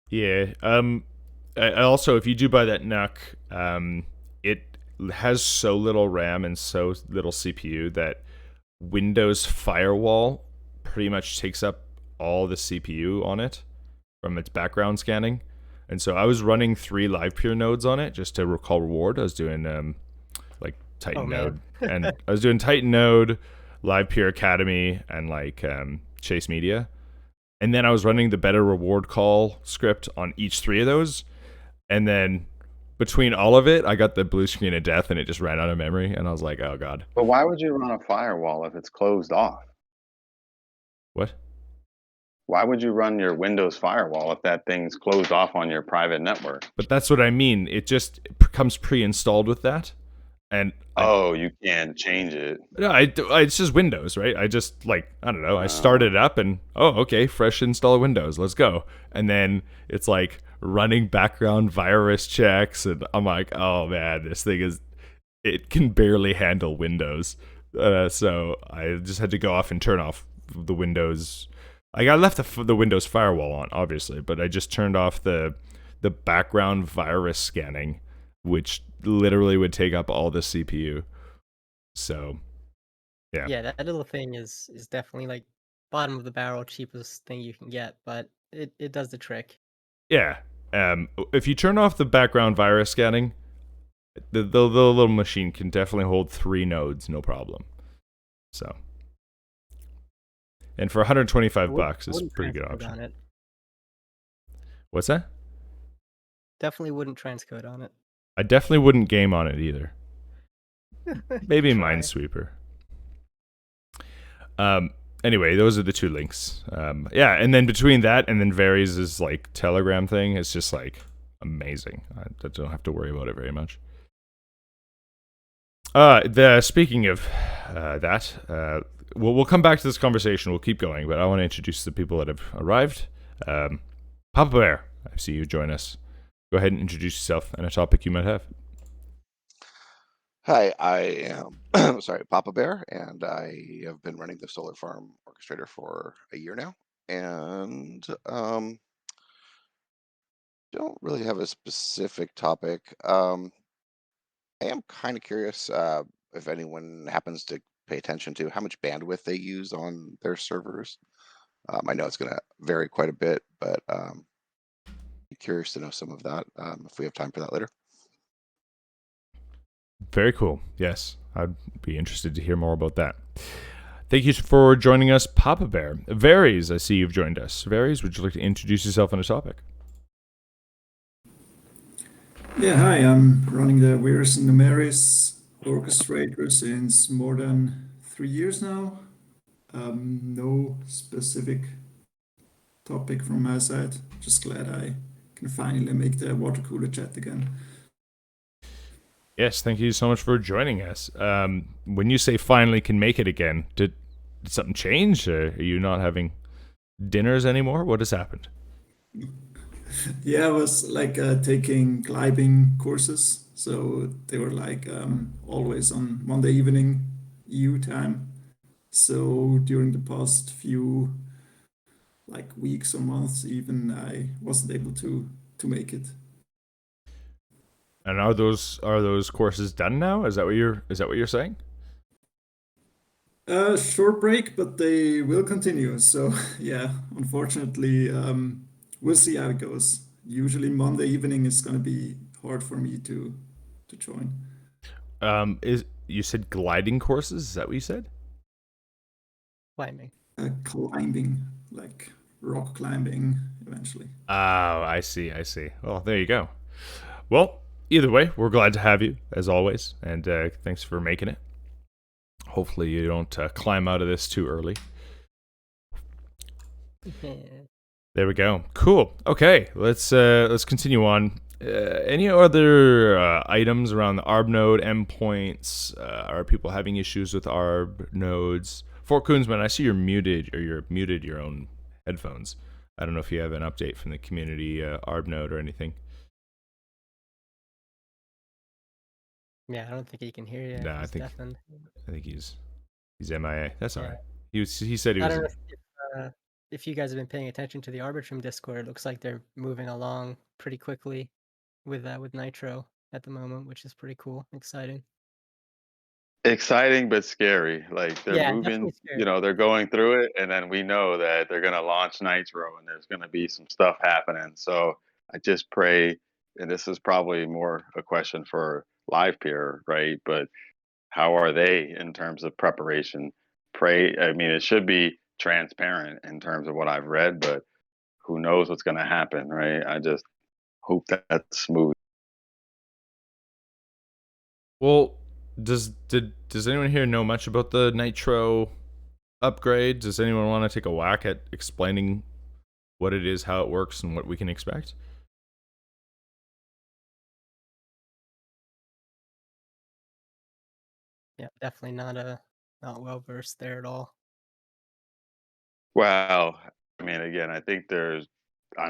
Yeah. I also, if you do buy that NUC, it has so little RAM and so little CPU that Windows Firewall pretty much takes up all the CPU on it from its background scanning. And so I was running 3 Livepeer nodes on it just to recall reward. I was doing like Titan node, and I was doing Titan node, Livepeer Academy, and like Chase Media. And then I was running the better reward call script on each 3 of those. And then between all of it, I got the blue screen of death, and it just ran out of memory. And I was like, oh god. But why would you run a firewall if it's closed off? What? Why would you run your Windows firewall if that thing's closed off on your private network? But that's what I mean. It just comes pre-installed with that. And you can't change it. No, it's just Windows, right? I just like, I don't know, I started it up and okay, fresh install Windows, let's go. And then it's like running background virus checks, and I'm like, oh man, this thing it can barely handle Windows. So I just had to go off and turn off the Windows. I left the Windows firewall on, obviously, but I just turned off the background virus scanning, which literally would take up all the CPU. So, yeah. Yeah, that little thing is definitely like bottom of the barrel, cheapest thing you can get, but it does the trick. Yeah. If you turn off the background virus scanning, the little machine can definitely hold 3 nodes, no problem. So, and for $125, it's a pretty good option. On it. What's that? Definitely wouldn't transcode on it. I definitely wouldn't game on it either. Maybe Minesweeper. Anyway, those are the 2 links. Yeah, and then between that and then Varies' like Telegram thing, it's just like amazing. I don't have to worry about it very much. Speaking of that, we'll come back to this conversation. We'll keep going, but I want to introduce the people that have arrived. Papa Bear, I see you join us. Go ahead and introduce yourself and a topic you might have. Hi, I am sorry, Papa Bear, and I have been running the solar farm orchestrator for a year now, and don't really have a specific topic. I am kind of curious if anyone happens to pay attention to how much bandwidth they use on their servers. I know it's going to vary quite a bit, but curious to know some of that if we have time for that later. Very cool. Yes, I'd be interested to hear more about that. Thank you for joining us, Papa Bear. Varies, I see you've joined us. Varies, would you like to introduce yourself on a topic? Yeah, hi, I'm running the Weirs and Numeris orchestrator since more than 3 years now. No specific topic from my side. Just glad I can finally make the water cooler chat again. Yes, thank you so much for joining us. When you say finally can make it again, did something change? Are you not having dinners anymore? What has happened? Yeah, I was like taking climbing courses, so they were like always on Monday evening EU time. So during the past few like weeks or months, even I wasn't able to make it. And are those courses done now? Is that what you're saying? Short break, but they will continue. So yeah, unfortunately, we'll see how it goes. Usually Monday evening is gonna be hard for me to join. Is you said gliding courses? Is that what you said? Climbing. Climbing, like rock climbing, eventually. Oh, I see. Well, there you go. Well, either way, we're glad to have you as always, and thanks for making it. Hopefully, you don't climb out of this too early. There we go. Cool. Okay, let's continue on. Any other items around the ARB node endpoints? Are people having issues with ARB nodes? FTKuhnsman, I see you're muted your own headphones. I don't know if you have an update from the community ARB node or anything. Yeah, I don't think he can hear you. No, I He's think deafened. he's MIA. That's all Yeah. right. He said he I was. don't know if you guys have been paying attention to the Arbitrum Discord. It looks like they're moving along pretty quickly with Nitro at the moment, which is pretty cool, exciting. Exciting but scary. Like they're Yeah, moving, definitely scary. they're going through it, and then we know that they're gonna launch Nitro, and there's gonna be some stuff happening. So I just pray, and this is probably more a question for Livepeer, right? But how are they in terms of preparation? I mean, it should be transparent in terms of what I've read, but who knows what's gonna happen, right? I just hope that's smooth. Well, does anyone here know much about the Nitro upgrade? Does anyone want to take a whack at explaining what it is, how it works, and what we can expect? Yeah, definitely not well versed there at all. Well, I mean, again, I think and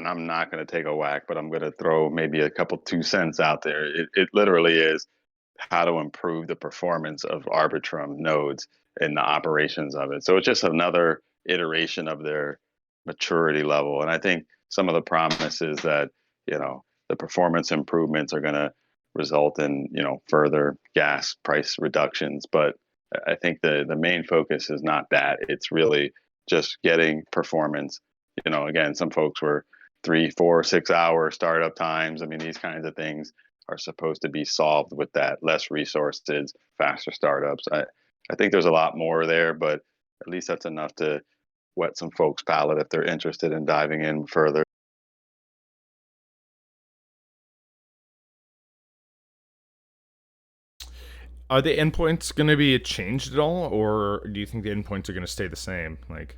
I'm not going to take a whack, but I'm going to throw maybe a couple 2 cents out there. It literally is how to improve the performance of Arbitrum nodes and the operations of it. So it's just another iteration of their maturity level. And I think some of the promises that, the performance improvements are going to result in, further gas price reductions. But I think the main focus is not that. It's really just getting performance. Again, some folks were 3, 4, 6 hour startup times. I mean, these kinds of things are supposed to be solved with that. Less resources, faster startups. I think there's a lot more there, but at least that's enough to whet some folks' palate if they're interested in diving in further. Are the endpoints going to be changed at all, or do you think the endpoints are going to stay the same? Like,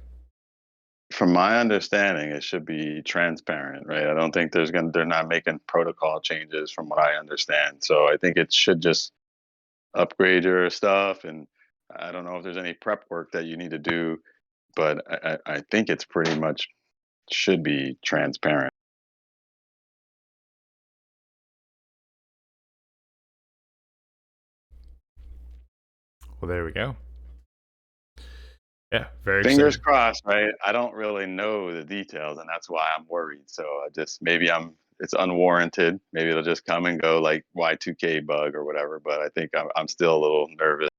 from my understanding, it should be transparent, right? I don't think they're not making protocol changes from what I understand. So I think it should just upgrade your stuff. And I don't know if there's any prep work that you need to do, but I think it's pretty much should be transparent. Well, there we go. Yeah, very Fingers exciting. crossed, right? I don't really know the details, and that's why I'm worried. So I just it's unwarranted. Maybe it'll just come and go like Y2K bug or whatever. But I think I'm still a little nervous.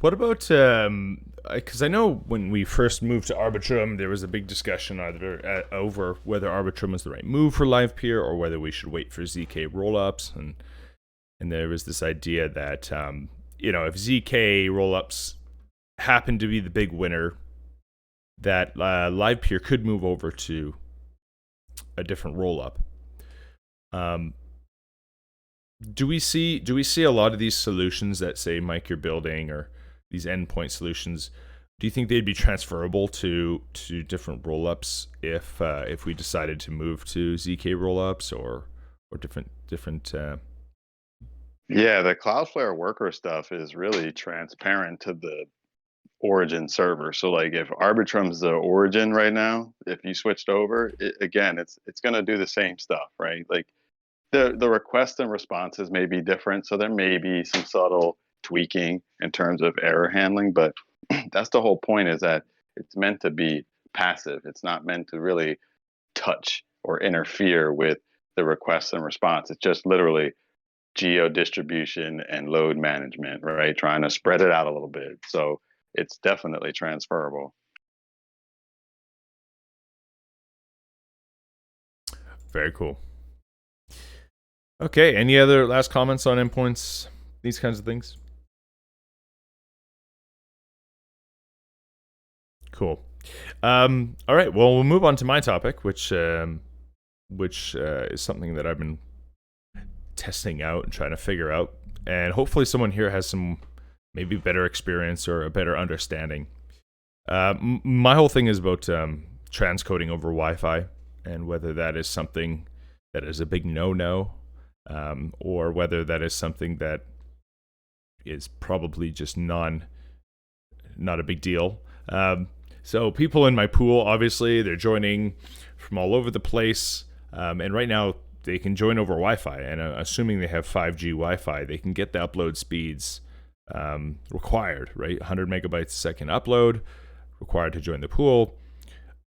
What about because I know when we first moved to Arbitrum, there was a big discussion over whether Arbitrum was the right move for Livepeer or whether we should wait for ZK rollups, and there was this idea that if ZK rollups happen to be the big winner, that Livepeer could move over to a different rollup. Do we see a lot of these solutions that, say, Mike, you're building, or these endpoint solutions? Do you think they'd be transferable to different rollups if we decided to move to ZK rollups or different? Yeah, the Cloudflare worker stuff is really transparent to the origin server. So like if Arbitrum's the origin right now, if you switched over, it's going to do the same stuff, right? Like the requests and responses may be different, so there may be some subtle tweaking in terms of error handling, but that's the whole point, is that it's meant to be passive. It's not meant to really touch or interfere with the requests and response. It's just literally geo distribution and load management, right? Trying to spread it out a little bit. So it's definitely transferable. Very cool. Okay, any other last comments on endpoints, these kinds of things? Cool. All right, well, we'll move on to my topic, which is something that I've been testing out and trying to figure out, and hopefully someone here has some maybe better experience or a better understanding. My whole thing is about transcoding over Wi-Fi, and whether that is something that is a big no-no, or whether that is something that is probably just not a big deal. So people in my pool, obviously, they're joining from all over the place, and right now they can join over Wi-Fi, and assuming they have 5G Wi-Fi, they can get the upload speeds required, right? 100 megabytes a second upload required to join the pool,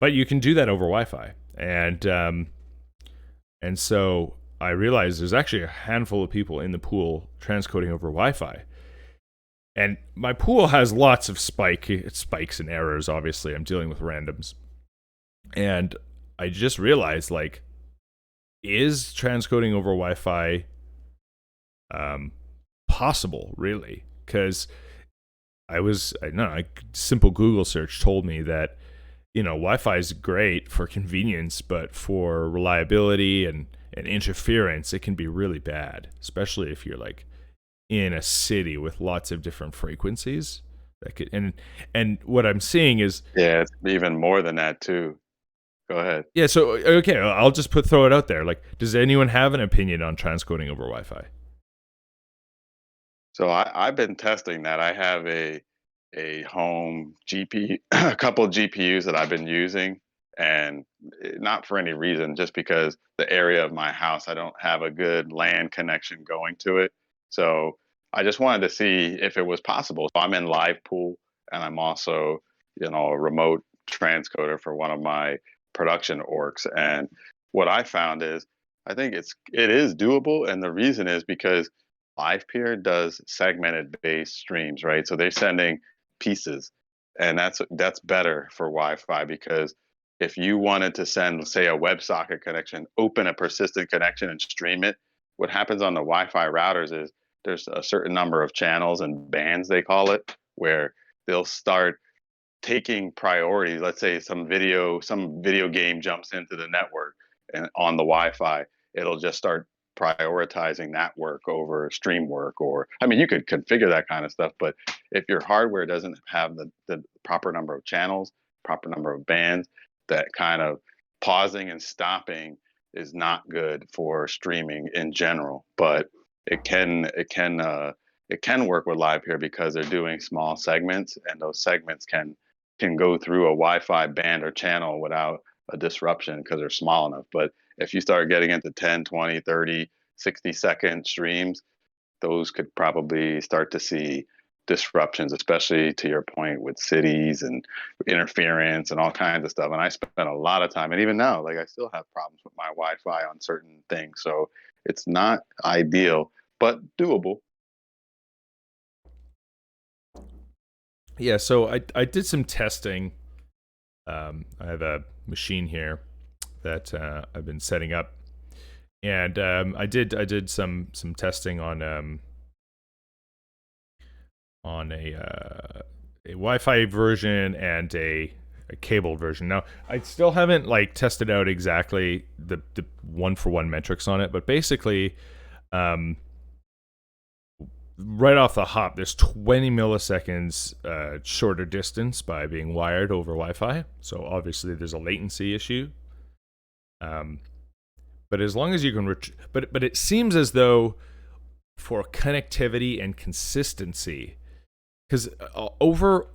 but you can do that over Wi-Fi, and so I realized there's actually a handful of people in the pool transcoding over Wi-Fi. And my pool has lots of spikes and errors, obviously. I'm dealing with randoms. And I just realized, like, is transcoding over Wi-Fi possible, really? Because a simple Google search told me that, Wi-Fi is great for convenience, but for reliability and interference, it can be really bad, especially if you're, like, in a city with lots of different frequencies. That could, and what I'm seeing is, it's even more than that too. Go ahead. Yeah, so okay, I'll just throw it out there. Like, does anyone have an opinion on transcoding over Wi-Fi? So I've been testing that. I have a home GPU, a couple of GPUs that I've been using, and not for any reason, just because the area of my house, I don't have a good LAN connection going to it. So I just wanted to see if it was possible. So I'm in live pool, and I'm also, a remote transcoder for one of my production orcs. And what I found is, I think it is doable, and the reason is because Livepeer does segmented based streams, right? So they're sending pieces, and that's better for Wi-Fi, because if you wanted to send, say, a WebSocket connection, open a persistent connection and stream it, what happens on the Wi-Fi routers is there's a certain number of channels and bands, they call it, where they'll start taking priority. Let's say some video game jumps into the network, and on the Wi-Fi, it'll just start prioritizing that work over stream work. Or, I mean, you could configure that kind of stuff, but if your hardware doesn't have the proper number of channels, proper number of bands, that kind of pausing and stopping is not good for streaming in general. But it can work with Livepeer because they're doing small segments, and those segments can go through a Wi-Fi band or channel without a disruption because they're small enough. But if you start getting into 10, 20, 30, 60-second streams, those could probably start to see disruptions, especially to your point with cities and interference and all kinds of stuff. And I spent a lot of time, and even now, like I still have problems with my Wi-Fi on certain things. So it's not ideal, but doable. Yeah, so I did some testing. I have a machine here that I've been setting up, and I did some testing on a Wi-Fi version and a cable version. Now, I still haven't like tested out exactly the one-for-one metrics on it, but basically, right off the hop, there's 20 milliseconds shorter distance by being wired over Wi-Fi. So obviously, there's a latency issue. But as long as you can, but it seems as though for connectivity and consistency, because over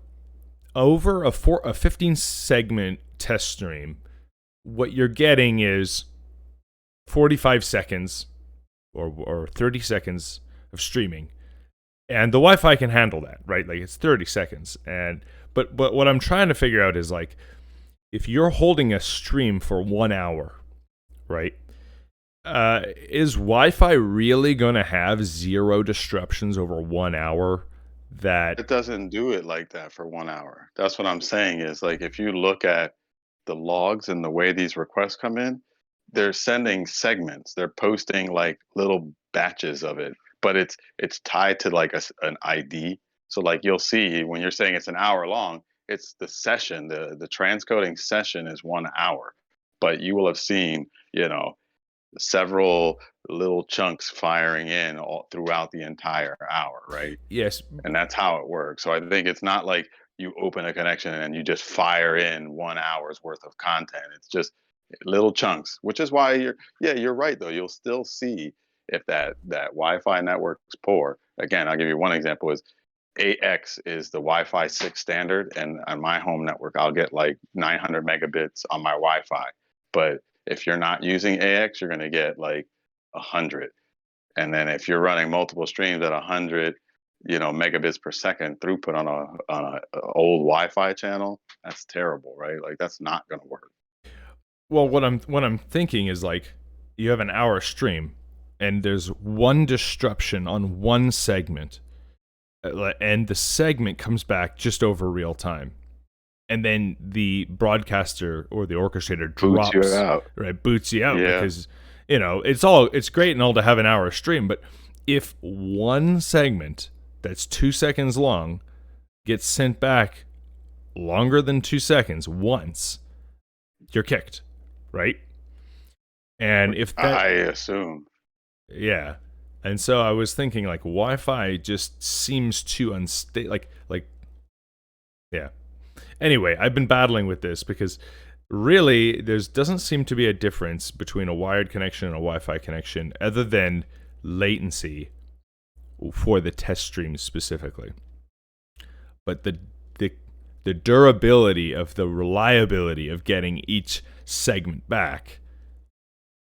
a 15 segment test stream, what you're getting is 45 seconds or 30 seconds of streaming, and the Wi-Fi can handle that, right? Like it's 30 seconds, and but what I'm trying to figure out is like if you're holding a stream for 1 hour, right? Is Wi-Fi really going to have zero disruptions over 1 hour? That it doesn't do it like that for 1 hour. That's what I'm saying is like if you look at the logs and the way these requests come in, they're sending segments. They're posting like little batches of it, but it's tied to like an ID. So like you'll see when you're saying it's an hour long, it's the session. The transcoding session is 1 hour, but you will have seen, several little chunks firing in all throughout the entire hour, right? Yes. And that's how it works. So I think it's not like you open a connection and you just fire in 1 hour's worth of content. It's just little chunks, which is why you're right though. You'll still see if that Wi-Fi network's poor. Again, I'll give you one example is AX is the Wi-Fi 6 standard, and on my home network, I'll get like 900 megabits on my Wi-Fi. But if you're not using AX, you're going to get like 100. And then if you're running multiple streams at 100, megabits per second throughput on a old Wi-Fi channel, that's terrible, right? Like that's not going to work. Well, what I'm thinking is like you have an hour stream, and there's one disruption on one segment, and the segment comes back just over real time. And then the broadcaster or the orchestrator drops, boots you out. Right? Boots you out because it's great and all to have an hour stream, but if one segment that's 2 seconds long gets sent back longer than 2 seconds once, you're kicked, right? And if that, I assume, yeah. And so I was thinking like Wi-Fi just seems too unstable, yeah. Anyway, I've been battling with this because really doesn't seem to be a difference between a wired connection and a Wi-Fi connection other than latency for the test streams specifically. But the durability of the reliability of getting each segment back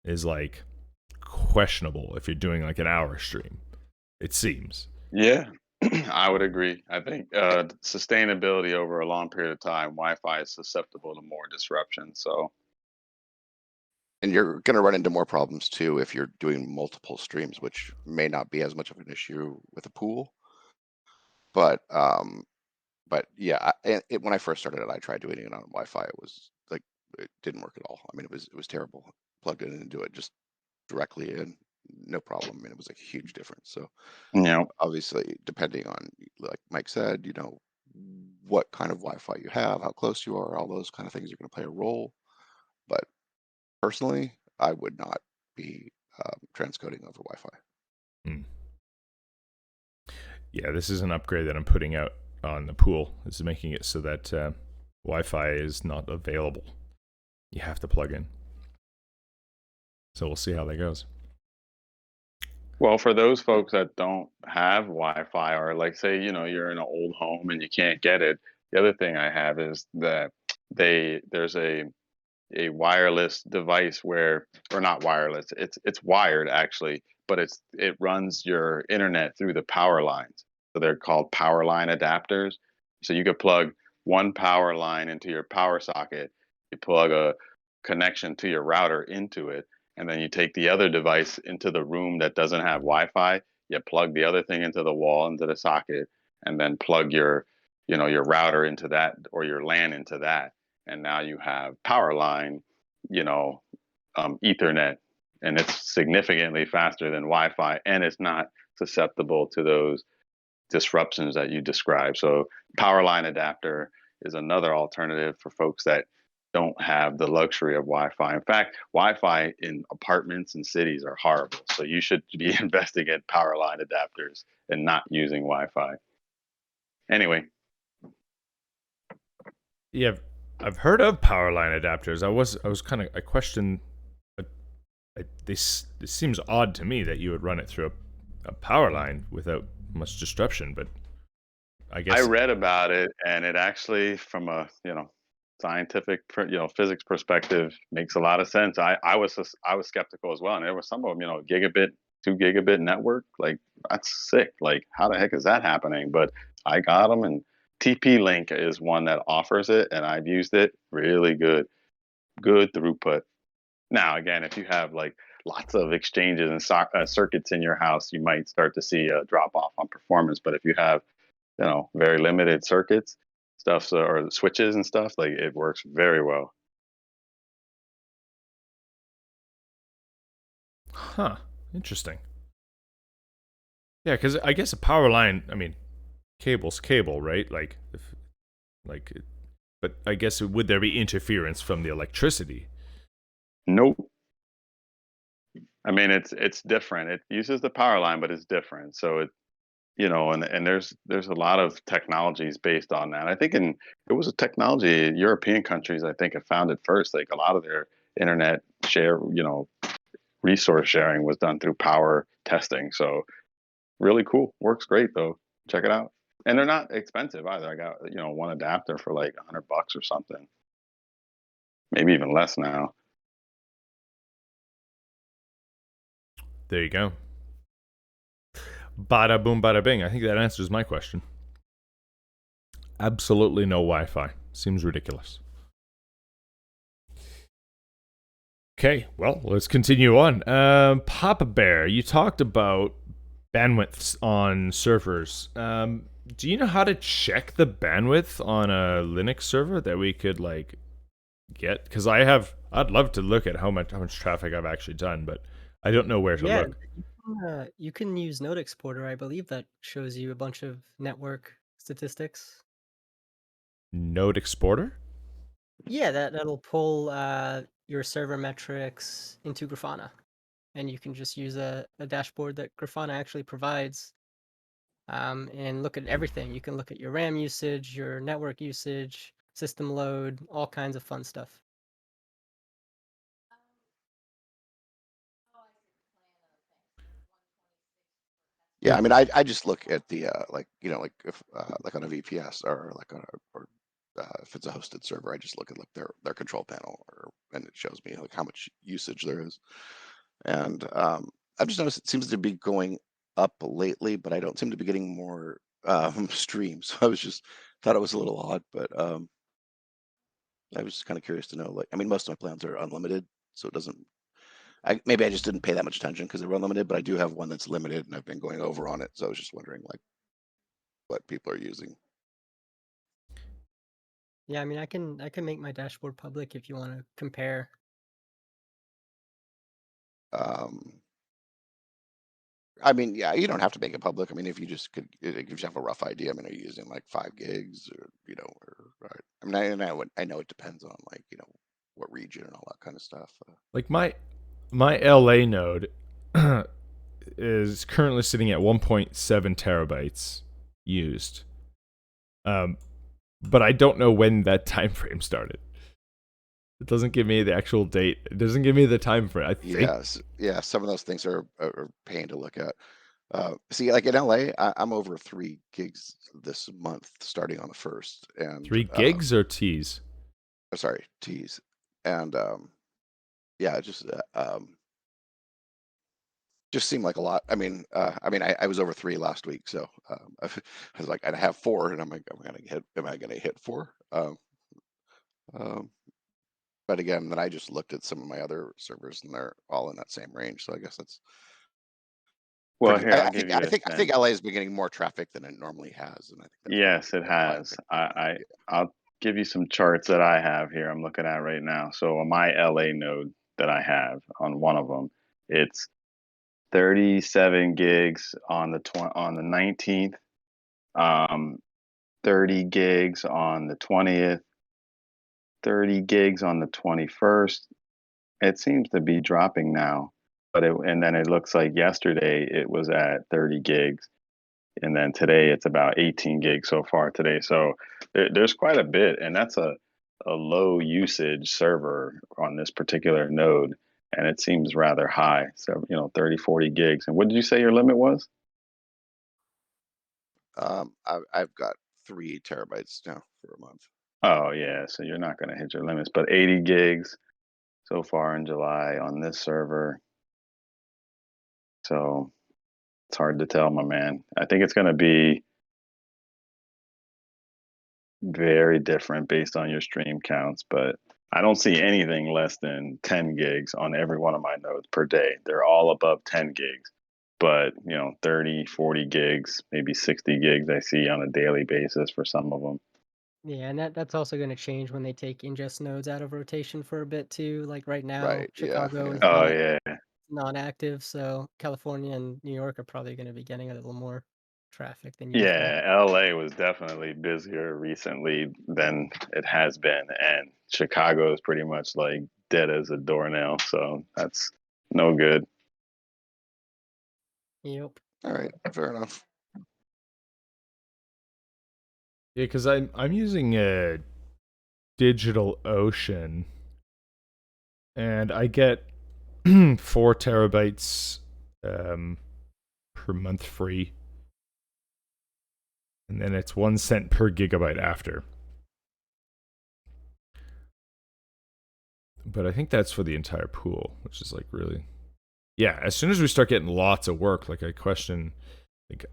is like questionable if you're doing like an hour stream, it seems. Yeah. I would agree. I think sustainability over a long period of time, Wi-Fi is susceptible to more disruption. So, and you're going to run into more problems too if you're doing multiple streams, which may not be as much of an issue with a pool. But yeah, when I first started it, I tried doing it on Wi-Fi. It was like it didn't work at all. I mean, it was terrible. Plugged it in and do it just directly in. No problem. I mean, it was like a huge difference. So, obviously, depending on, like Mike said, what kind of Wi-Fi you have, how close you are, all those kind of things are going to play a role. But personally, I would not be transcoding over Wi-Fi. Yeah, this is an upgrade that I'm putting out on the pool. This is making it so that Wi-Fi is not available. You have to plug in. So we'll see how that goes. Well, for those folks that don't have Wi-Fi, or like say, you're in an old home and you can't get it, the other thing I have is that there's a a wireless device where, or not wireless, it's wired actually, but it runs your internet through the power lines. So they're called power line adapters. So you could plug one power line into your power socket, you plug a connection to your router into it, and then you take the other device into the room that doesn't have Wi-Fi, you plug the other thing into the wall, into the socket, and then plug your, your router into that, or your LAN into that. And now you have power line, Ethernet, and it's significantly faster than Wi-Fi, and it's not susceptible to those disruptions that you described. So power line adapter is another alternative for folks that don't have the luxury of Wi-Fi. In fact, Wi-Fi in apartments and cities are horrible. So you should be investing in power line adapters and not using Wi-Fi. Anyway. Yeah, I've heard of power line adapters. I questioned. This seems odd to me that you would run it through a power line without much disruption, but I guess I read about it, and it actually, from a scientific physics perspective, makes a lot of sense. I was skeptical as well, and there was some of them, gigabit, 2 gigabit network, like that's sick. Like how the heck is that happening? But I got them, and TP-Link is one that offers it, and I've used it. Really good throughput. Now, again, if you have like lots of exchanges and circuits in your house, you might start to see a drop off on performance. But if you have, very limited circuits, or switches and stuff, like it works very well. Huh. Interesting. Yeah, because I guess a power line, cable's cable, right? But I guess would there be interference from the electricity? Nope. It's different. It uses the power line, but it's different. So and there's a lot of technologies based on that. I think it was a technology European countries, I think, have found it first. Like a lot of their internet share, resource sharing was done through power testing. So really cool. Works great though. Check it out. And they're not expensive either. I got, one adapter for like $100 or something. Maybe even less now. There you go. Bada boom, bada bing. I think that answers my question. Absolutely no Wi-Fi. Seems ridiculous. Okay, well, let's continue on. Papa Bear, you talked about bandwidths on servers. Do you know how to check the bandwidth on a Linux server that we could get? Because I'd love to look at how much traffic I've actually done, but I don't know where to look. You can use Node Exporter. I believe that shows you a bunch of network statistics. Node Exporter? Yeah, that'll pull your server metrics into Grafana, and you can just use a dashboard that Grafana actually provides, and look at everything. You can look at your RAM usage, your network usage, system load, all kinds of fun stuff. Yeah, I just look at the if like on a VPS or like on if it's a hosted server, I just look at their control panel, and it shows me like how much usage there is. And I've just noticed it seems to be going up lately, but I don't seem to be getting more streams. So I thought it was a little odd, but I was just kind of curious to know. Most of my plans are unlimited, so it doesn't. Maybe I just didn't pay that much attention because they were unlimited, but I do have one that's limited, and I've been going over on it. So I was just wondering what people are using. Yeah, I can make my dashboard public if you want to compare. Yeah, you don't have to make it public. If you just could, if you have a rough idea. Are you using like 5 gigs or I know it depends on what region and all that kind of stuff. Like my LA node is currently sitting at 1.7 terabytes used. But I don't know when that time frame started. It doesn't give me the actual date. It doesn't give me the time frame. I think. Yes, yeah. Some of those things are pain to look at. See, like in LA, I'm over 3 gigs this month, starting on the 1st. And 3 gigs or T's? Sorry, T's. and yeah, it just seemed like a lot. I mean, I was over 3 last week, so I was like, I have 4, and I'm like, am I gonna hit 4? But again, then I just looked at some of my other servers, and they're all in that same range. So I guess that's Well, pretty. here, I'll give you this I then. think LA is getting more traffic than it normally has, and I think that's Yes, it has. I'll give you some charts that I have here. I'm looking at right now. So on my LA node that I have on one of them, it's 37 gigs on the 19th, 30 gigs on the 20th, 30 gigs on the 21st. It seems to be dropping now, and then it looks like yesterday it was at 30 gigs. And then today it's about 18 gigs so far today. So there's quite a bit, and that's a low usage server on this particular node, and it seems rather high. So 30, 40 gigs. And what did you say your limit was? I've got 3 terabytes now for a month. Oh yeah, so you're not going to hit your limits, but 80 gigs so far in July on this server. So it's hard to tell, my man. I think it's going to be very different based on your stream counts, but I don't see anything less than 10 gigs on every one of my nodes per day. They're all above 10 gigs, but 30, 40 gigs, maybe 60 gigs I see on a daily basis for some of them. Yeah, and that's also going to change when they take ingest nodes out of rotation for a bit too. Like right now, Right, Chicago is Oh yeah. not active, so California and New York are probably going to be getting a little more traffic than usual. Yeah, LA was definitely busier recently than it has been, and Chicago is pretty much like dead as a doornail, so that's no good. Yep. All right, fair enough. Yeah, because I'm using a DigitalOcean, and I get 4 terabytes per month free, and then it's 1 cent per gigabyte after. But I think that's for the entire pool, which is like really, yeah. As soon as we start getting lots of work, like I question, like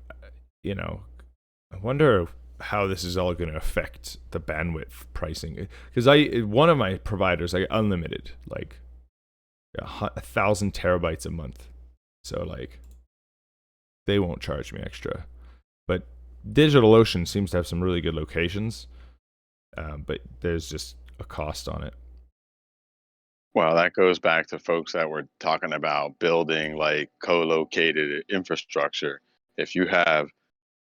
I wonder how this is all going to affect the bandwidth pricing, because one of my providers, I get unlimited, like 1,000 terabytes a month, so like they won't charge me extra. But DigitalOcean seems to have some really good locations, but there's just a cost on it. Well, that goes back to folks that were talking about building like co-located infrastructure. If you have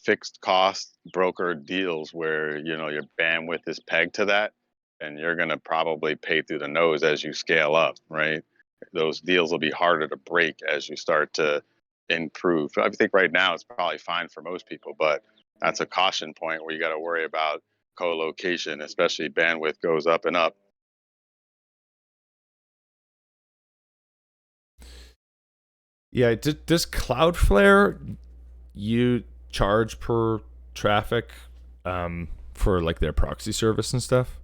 fixed cost broker deals where your bandwidth is pegged to that, and you're going to probably pay through the nose as you scale up, right? Those deals will be harder to break as you start to improve. I think right now it's probably fine for most people, but that's a caution point where you got to worry about co-location, especially bandwidth goes up and up. Yeah, does Cloudflare you charge per traffic for like their proxy service and stuff?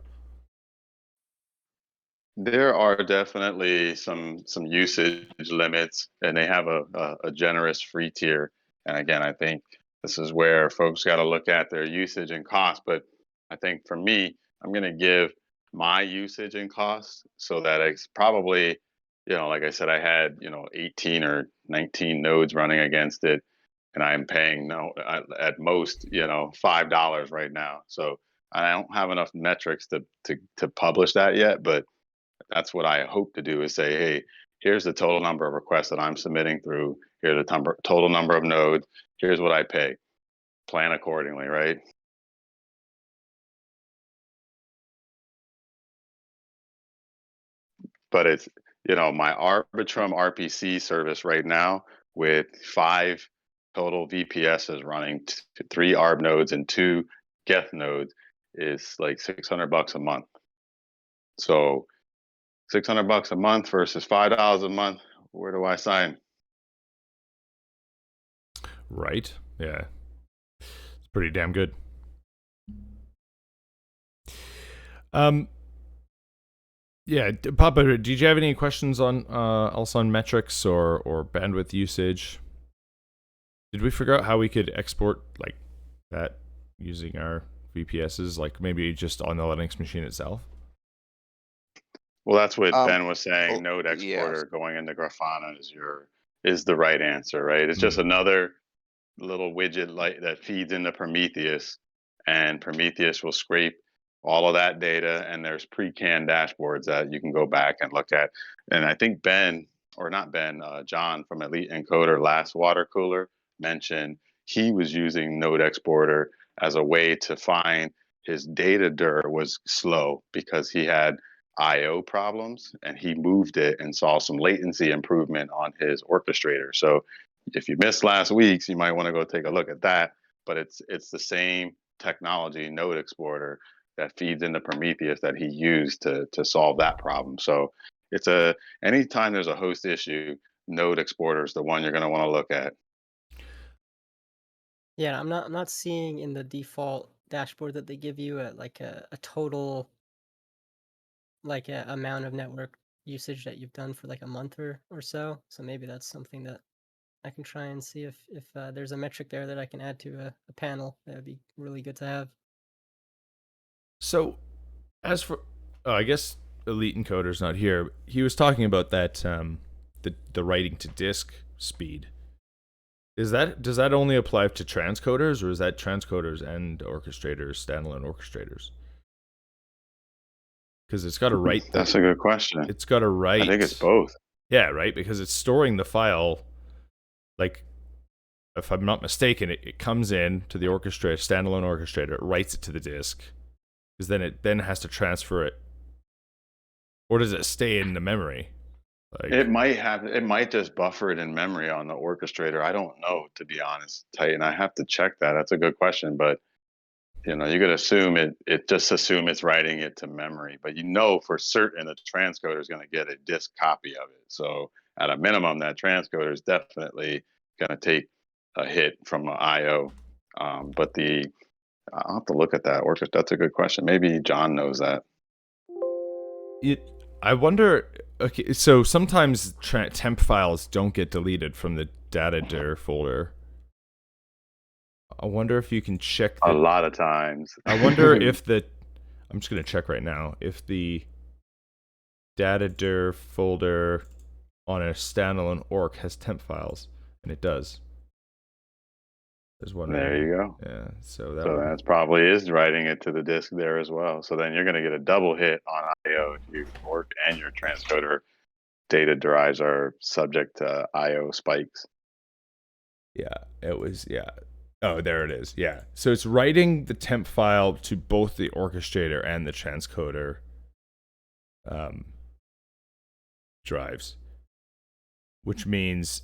There are definitely some usage limits, and they have a generous free tier. And again, I think this is where folks got to look at their usage and cost. But I think for me, I'm going to give my usage and costs so that it's probably, like I said, I had 18 or 19 nodes running against it, and I'm paying at most $5 right now. So I don't have enough metrics to publish that yet, but that's what I hope to do is say, hey, here's the total number of requests that I'm submitting through. Here's the total number of nodes. Here's what I pay. Plan accordingly, right? But it's, my Arbitrum RPC service right now with 5 total VPSs running, 3 ARB nodes and 2 Geth nodes is like $600 a month. So $600 a month versus $5 a month. Where do I sign? Right. Yeah. It's pretty damn good. Yeah, Papa, did you have any questions on also on metrics or bandwidth usage? Did we figure out how we could export like that using our VPSs, like maybe just on the Linux machine itself? Well, that's what Ben was saying. well, Node yeah. exporter going into Grafana is the right answer, right? It's just another little widget like that feeds into Prometheus, and Prometheus will scrape all of that data, and there's pre-canned dashboards that you can go back and look at. And I think Ben, or not Ben, John from Elite Encoder last water cooler mentioned he was using Node Exporter as a way to find his data dir was slow because he had IO problems, and he moved it and saw some latency improvement on his orchestrator. So if you missed last week's, you might want to go take a look at that. But it's the same technology, Node Exporter, that feeds into Prometheus that he used to solve that problem. So it's anytime there's a host issue, Node Exporter is the one you're going to want to look at. Yeah, I'm not seeing in the default dashboard that they give you like a total like a amount of network usage that you've done for like a month or so. So maybe that's something that I can try and see if there's a metric there that I can add to a panel. That would be really good to have. So, as for, I guess Elite Encoder's not here. He was talking about that the writing to disk speed. Does that only apply to transcoders, or is that transcoders and orchestrators, standalone orchestrators? Because it's got to write. That's a good question. It's got to write. I think it's both. Yeah, right. Because it's storing the file. Like, if I'm not mistaken, it comes in to the orchestrator, standalone orchestrator. It writes it to the disk, because then it has to transfer it. Or does it stay in the memory? Like, It might just buffer it in memory on the orchestrator. I don't know, to be honest, Titan. I have to check that. That's a good question, but you could assume just assume it's writing it to memory, but for certain the transcoder is going to get a disk copy of it. So at a minimum, that transcoder is definitely going to take a hit from IO. But I'll have to look at that. That's a good question. Maybe John knows that. I wonder. Okay, so sometimes temp files don't get deleted from the data dir folder. I wonder if you can check. A lot of times. I wonder if I'm just gonna check right now if the data dir folder on a standalone orc has temp files, and it does. There's one. There you go. Yeah, so that's probably is writing it to the disk there as well. So then you're going to get a double hit on IO if your orc and your transcoder data drives are subject to IO spikes. Yeah, it was. Yeah. Oh, there it is. Yeah. So it's writing the temp file to both the orchestrator and the transcoder drives, which means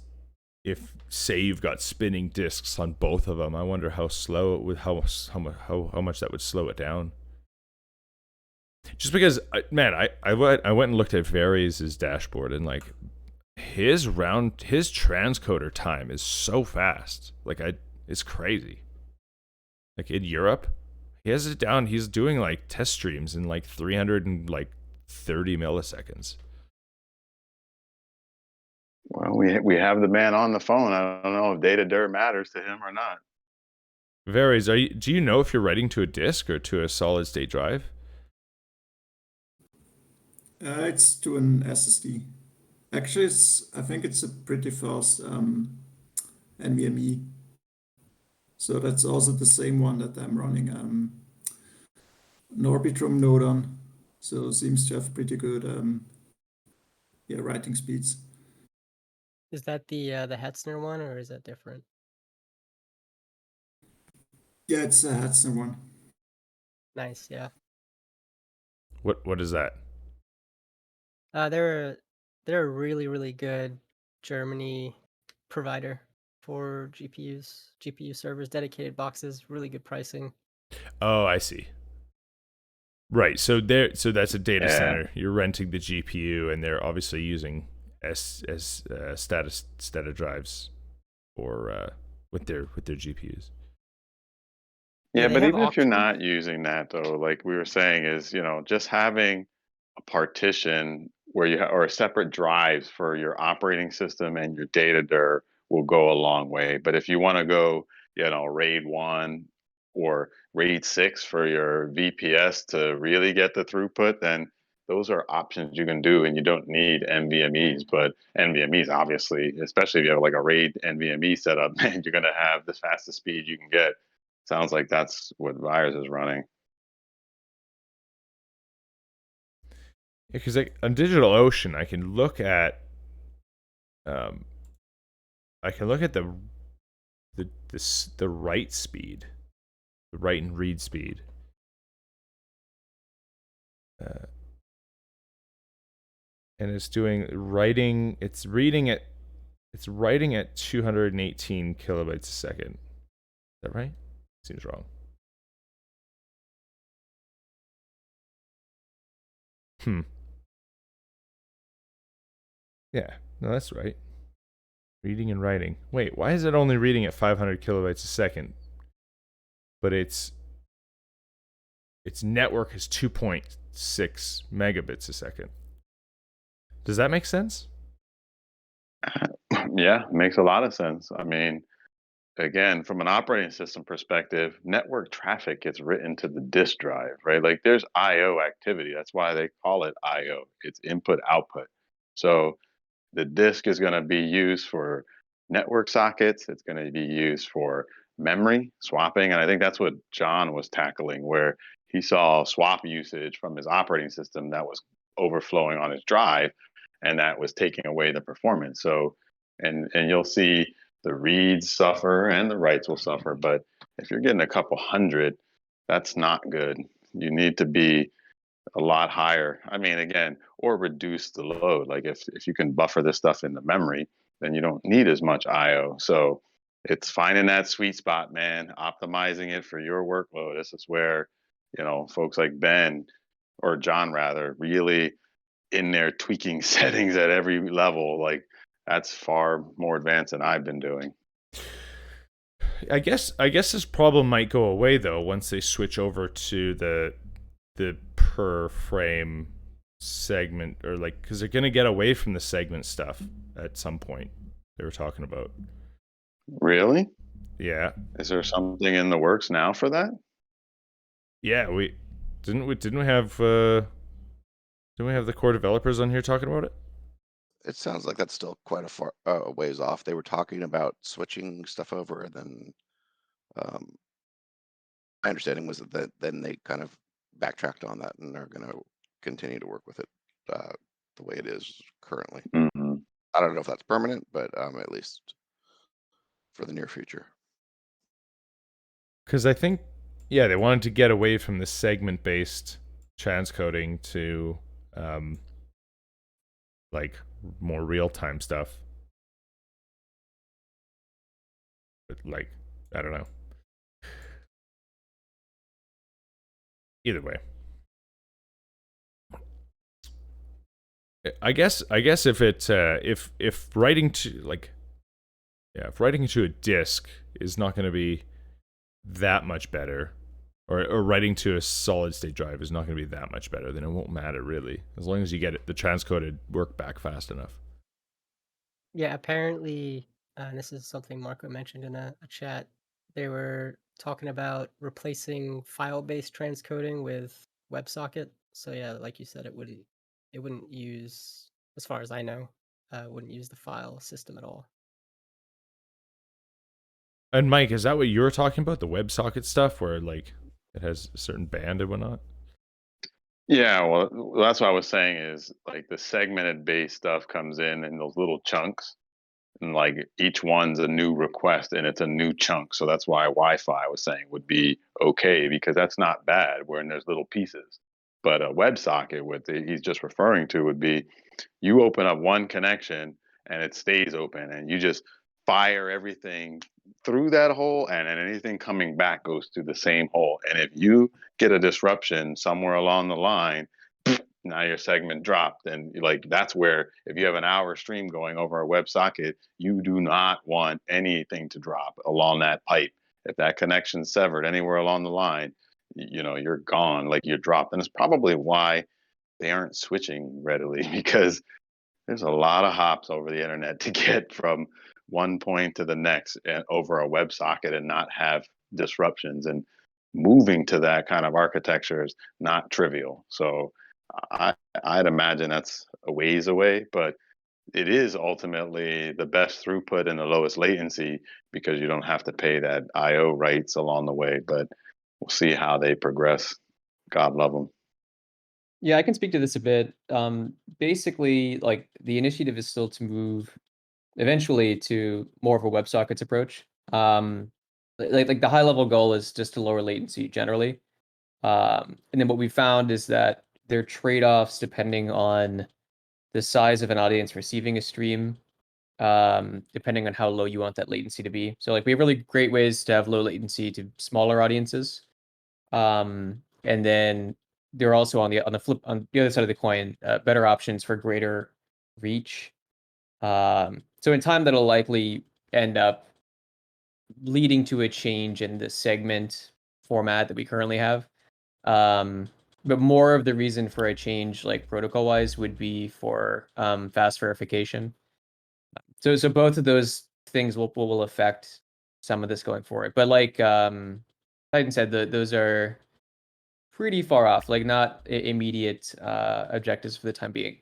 if, say, you've got spinning disks on both of them, I wonder how slow it would, how much that would slow it down. Just because, man, I went and looked at Varies' dashboard, and like his transcoder time is so fast. Like it's crazy. Like in Europe, he has it down. He's doing like test streams in like 330 milliseconds. Well, we have the man on the phone. I don't know if data dir matters to him or not. Varies, do you know if you're writing to a disk or to a solid state drive? It's to an SSD. Actually, I think it's a pretty fast NVMe. So that's also the same one that I'm running an Arbitrum node on. So it seems to have pretty good writing speeds. Is that the Hetzner one, or is that different? Yeah, it's a Hetzner one. Nice, yeah. What is that? They're a really, really good Germany provider for GPU servers, dedicated boxes, really good pricing. Oh, I see. Right. So that's a data center. You're renting the GPU, and they're obviously using SATA drives or with their GPUs. Yeah, but even if you're not using that, though, like we were saying, is just having a partition where you or separate drives for your operating system and your data dir will go a long way. But if you want to go, RAID 1 or RAID 6 for your VPS to really get the throughput, then those are options you can do, and you don't need NVMEs. But NVMEs, obviously, especially if you have like a RAID NVMe setup, man, you're going to have the fastest speed you can get. Sounds like that's what Virus is running. Yeah, because on DigitalOcean, I can look at, the write speed, the write and read speed. And it's doing writing. It's reading it. It's writing at 218 kilobytes a second. Is that right? Seems wrong. Yeah, no, that's right. Reading and writing. Wait, why is it only reading at 500 kilobytes a second? But its network is 2.6 megabits a second. Does that make sense? Yeah, makes a lot of sense. I mean, again, from an operating system perspective, network traffic gets written to the disk drive, right? Like there's I/O activity. That's why they call it I/O. It's input output. So the disk is going to be used for network sockets. It's going to be used for memory swapping. And I think that's what John was tackling, where he saw swap usage from his operating system that was overflowing on his drive, and that was taking away the performance. So, and you'll see the reads suffer and the writes will suffer. But if you're getting a couple hundred, that's not good. You need to be a lot higher. I mean, again, or reduce the load. Like if you can buffer this stuff in the memory, then you don't need as much IO. So it's finding that sweet spot, man, optimizing it for your workload. This is where, folks like Ben or John rather, really in there tweaking settings at every level. Like that's far more advanced than I've been doing. I guess this problem might go away though once they switch over to the per frame segment, or like, because they're gonna get away from the segment stuff at some point. They were talking about. Really? Yeah. Is there something in the works now for that? Yeah, we didn't have the core developers on here talking about it? It sounds like that's still quite a far ways off. They were talking about switching stuff over, and then my understanding was that then they kind of backtracked on that and are going to continue to work with it the way it is currently. Mm-hmm. I don't know if that's permanent, but at least for the near future. Because I think, yeah, they wanted to get away from the segment-based transcoding to like more real-time stuff. But like, I don't know. Either way, I guess if it if writing to like, yeah, if writing to a disk is not going to be that much better, or writing to a solid state drive is not going to be that much better, then it won't matter really, as long as you get the transcoded work back fast enough. Yeah, apparently, and this is something Marco mentioned in a chat, they were talking about replacing file-based transcoding with WebSocket. So yeah, like you said, it wouldn't use, as far as I know, wouldn't use the file system at all. And Mike, is that what you were talking about, the WebSocket stuff, where like it has a certain band and whatnot? Yeah, well, that's what I was saying is like the segmented based stuff comes in those little chunks, and like each one's a new request and it's a new chunk. So that's why Wi-Fi, I was saying, would be okay, because that's not bad when there's little pieces. But a WebSocket, what he's just referring to, would be you open up one connection and it stays open, and you just fire everything through that hole, and then anything coming back goes through the same hole. And if you get a disruption somewhere along the line, now your segment dropped. And like that's where, if you have an hour stream going over a WebSocket, you do not want anything to drop along that pipe. If that connection's severed anywhere along the line, you're gone, like you're dropped. And it's probably why they aren't switching readily because there's a lot of hops over the internet to get from one point to the next and over a WebSocket and not have disruptions. And moving to that kind of architecture is not trivial. So I'd imagine that's a ways away, but it is ultimately the best throughput and the lowest latency because you don't have to pay that IO rights along the way. But we'll see how they progress. God love them. Yeah, I can speak to this a bit. Basically, like the initiative is still to move eventually to more of a WebSockets approach. Like the high level goal is just to lower latency generally. And then what we found is that there are trade-offs depending on the size of an audience receiving a stream, depending on how low you want that latency to be. So like we have really great ways to have low latency to smaller audiences. And then there are also on the other side of the coin, better options for greater reach. So in time, that'll likely end up leading to a change in the segment format that we currently have. But more of the reason for a change, like protocol-wise, would be for fast verification. So both of those things will affect some of this going forward. But like Titan said, those are pretty far off, like not immediate objectives for the time being.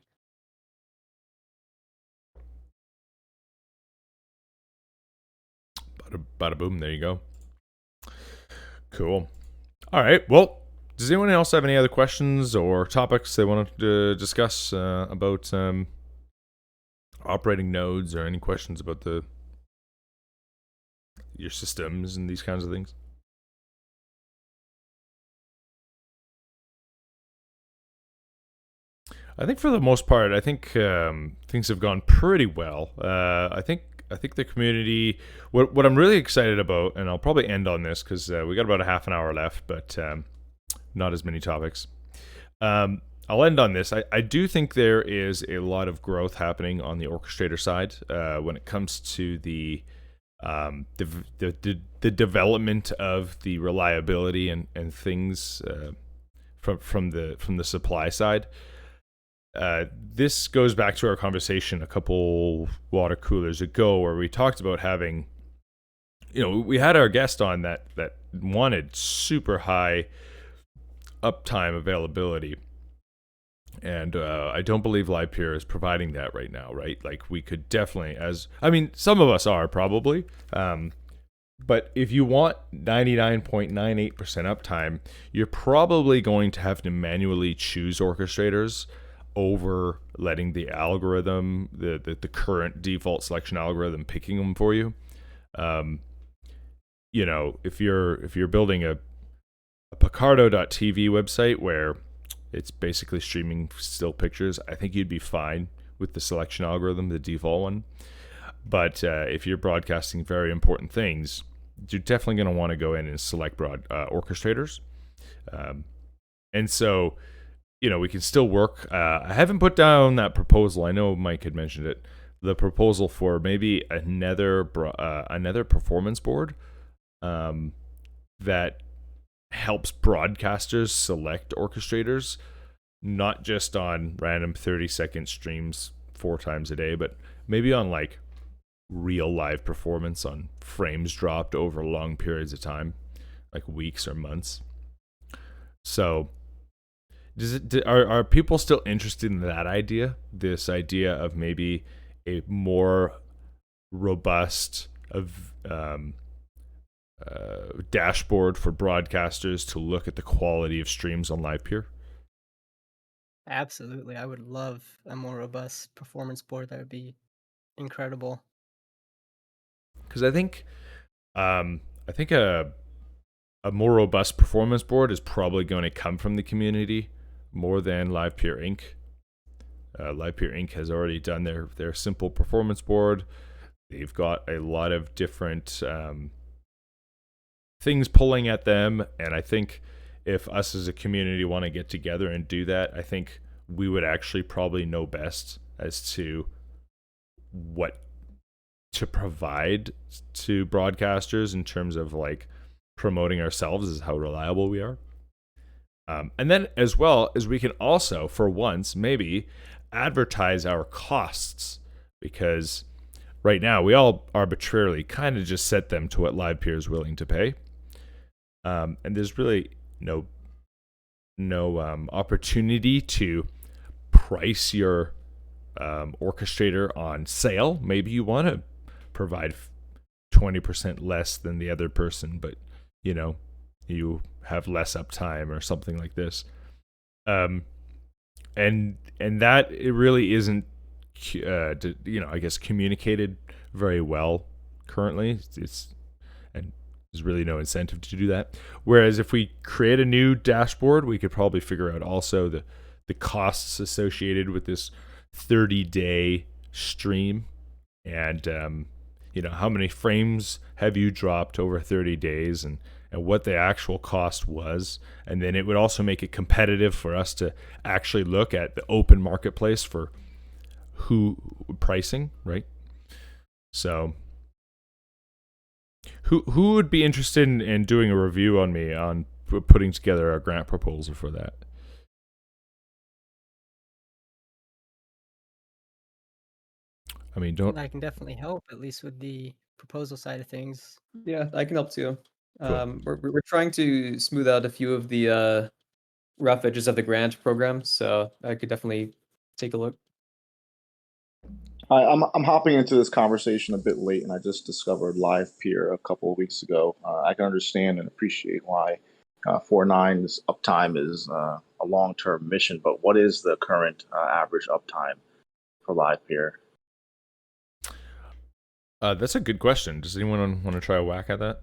Bada boom, there you go. Cool. All right, well, does anyone else have any other questions or topics they want to discuss about operating nodes, or any questions about your systems and these kinds of things? I think for the most part, I think things have gone pretty well. I think the community. What I'm really excited about, and I'll probably end on this because we got about a half an hour left, but not as many topics. I'll end on this. I do think there is a lot of growth happening on the Orchestrator side when it comes to the development of the reliability and things from the supply side. This goes back to our conversation a couple water coolers ago where we talked about having, we had our guest on that wanted super high uptime availability. And I don't believe Livepeer is providing that right now, right? Like we could definitely, some of us are probably, but if you want 99.98% uptime, you're probably going to have to manually choose orchestrators over letting the algorithm, the current default selection algorithm, picking them for you. If you're building a Picardo.tv website where it's basically streaming still pictures, I think you'd be fine with the selection algorithm, the default one. But if you're broadcasting very important things, you're definitely going to want to go in and select orchestrators. And so, we can still work. I haven't put down that proposal. I know Mike had mentioned it. The proposal for maybe another performance board that helps broadcasters select orchestrators, not just on random 30-second streams 4 times a day, but maybe on like real live performance on frames dropped over long periods of time, like weeks or months. So are people still interested in that idea? This idea of maybe a more robust dashboard for broadcasters to look at the quality of streams on Livepeer? Absolutely. I would love a more robust performance board. That would be incredible. Because I think a more robust performance board is probably going to come from the community more than Livepeer Inc. Livepeer Inc. has already done their simple performance board. They've got a lot of different things pulling at them, and I think if us as a community want to get together and do that, I think we would actually probably know best as to what to provide to broadcasters in terms of like promoting ourselves as how reliable we are. And then as well as we can also, for once, maybe advertise our costs, because right now we all arbitrarily kind of just set them to what Livepeer is willing to pay. And there's really no opportunity to price your orchestrator on sale. Maybe you want to provide 20% less than the other person, but you have less uptime or something like this. And that it really isn't I guess communicated very well currently. And there's really no incentive to do that. Whereas if we create a new dashboard, we could probably figure out also the costs associated with this 30-day stream, and how many frames have you dropped over 30 days, and what the actual cost was. And then it would also make it competitive for us to actually look at the open marketplace for who pricing, right? So who would be interested in doing a review on me on putting together a grant proposal for that? I mean, I can definitely help, at least with the proposal side of things. Yeah, I can help too. Cool. We're trying to smooth out a few of the rough edges of the grant program, so I could definitely take a look. Hi, I'm hopping into this conversation a bit late, and I just discovered Livepeer a couple of weeks ago. I can understand and appreciate why 4.9's uptime is a long-term mission, but what is the current average uptime for Livepeer? That's a good question. Does anyone want to try a whack at that?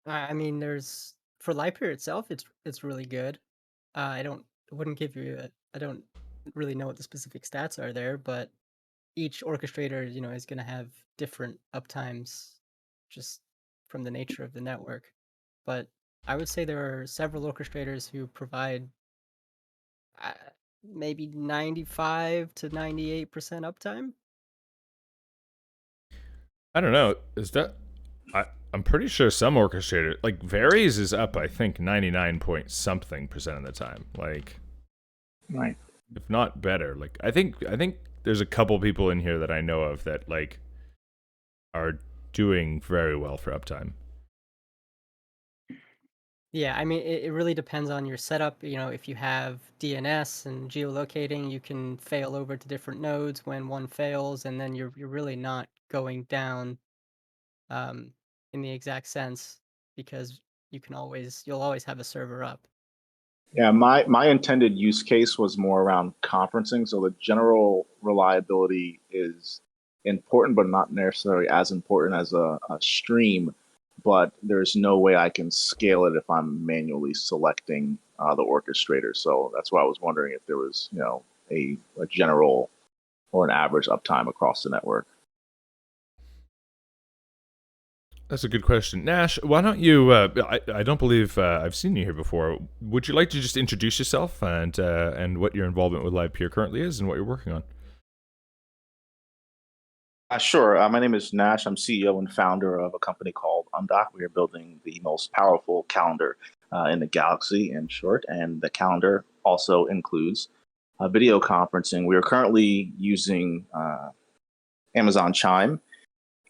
I mean, there's for Livepeer itself, it's really good. I wouldn't give you I don't really know what the specific stats are there, but each orchestrator, is going to have different uptimes just from the nature of the network. But I would say there are several orchestrators who provide maybe 95 to 98% uptime. I don't know. Is that... I'm pretty sure some orchestrator, like Varies, is up, I think, 99 point something percent of the time. Like, right, if not better. Like, I think there's a couple people in here that I know of that like are doing very well for uptime. Yeah, I mean, it really depends on your setup. If you have DNS and geolocating, you can fail over to different nodes when one fails, and then you're really not going down in the exact sense, because you'll always have a server up. Yeah, my intended use case was more around conferencing. So the general reliability is important, but not necessarily as important as a stream. But there's no way I can scale it if I'm manually selecting the orchestrator. So that's why I was wondering if there was, a general or an average uptime across the network. That's a good question. Nash, why don't you, I don't believe I've seen you here before. Would you like to just introduce yourself and what your involvement with Livepeer currently is and what you're working on? Sure. My name is Nash. I'm CEO and founder of a company called Undock. We are building the most powerful calendar in the galaxy, in short. And the calendar also includes video conferencing. We are currently using Amazon Chime.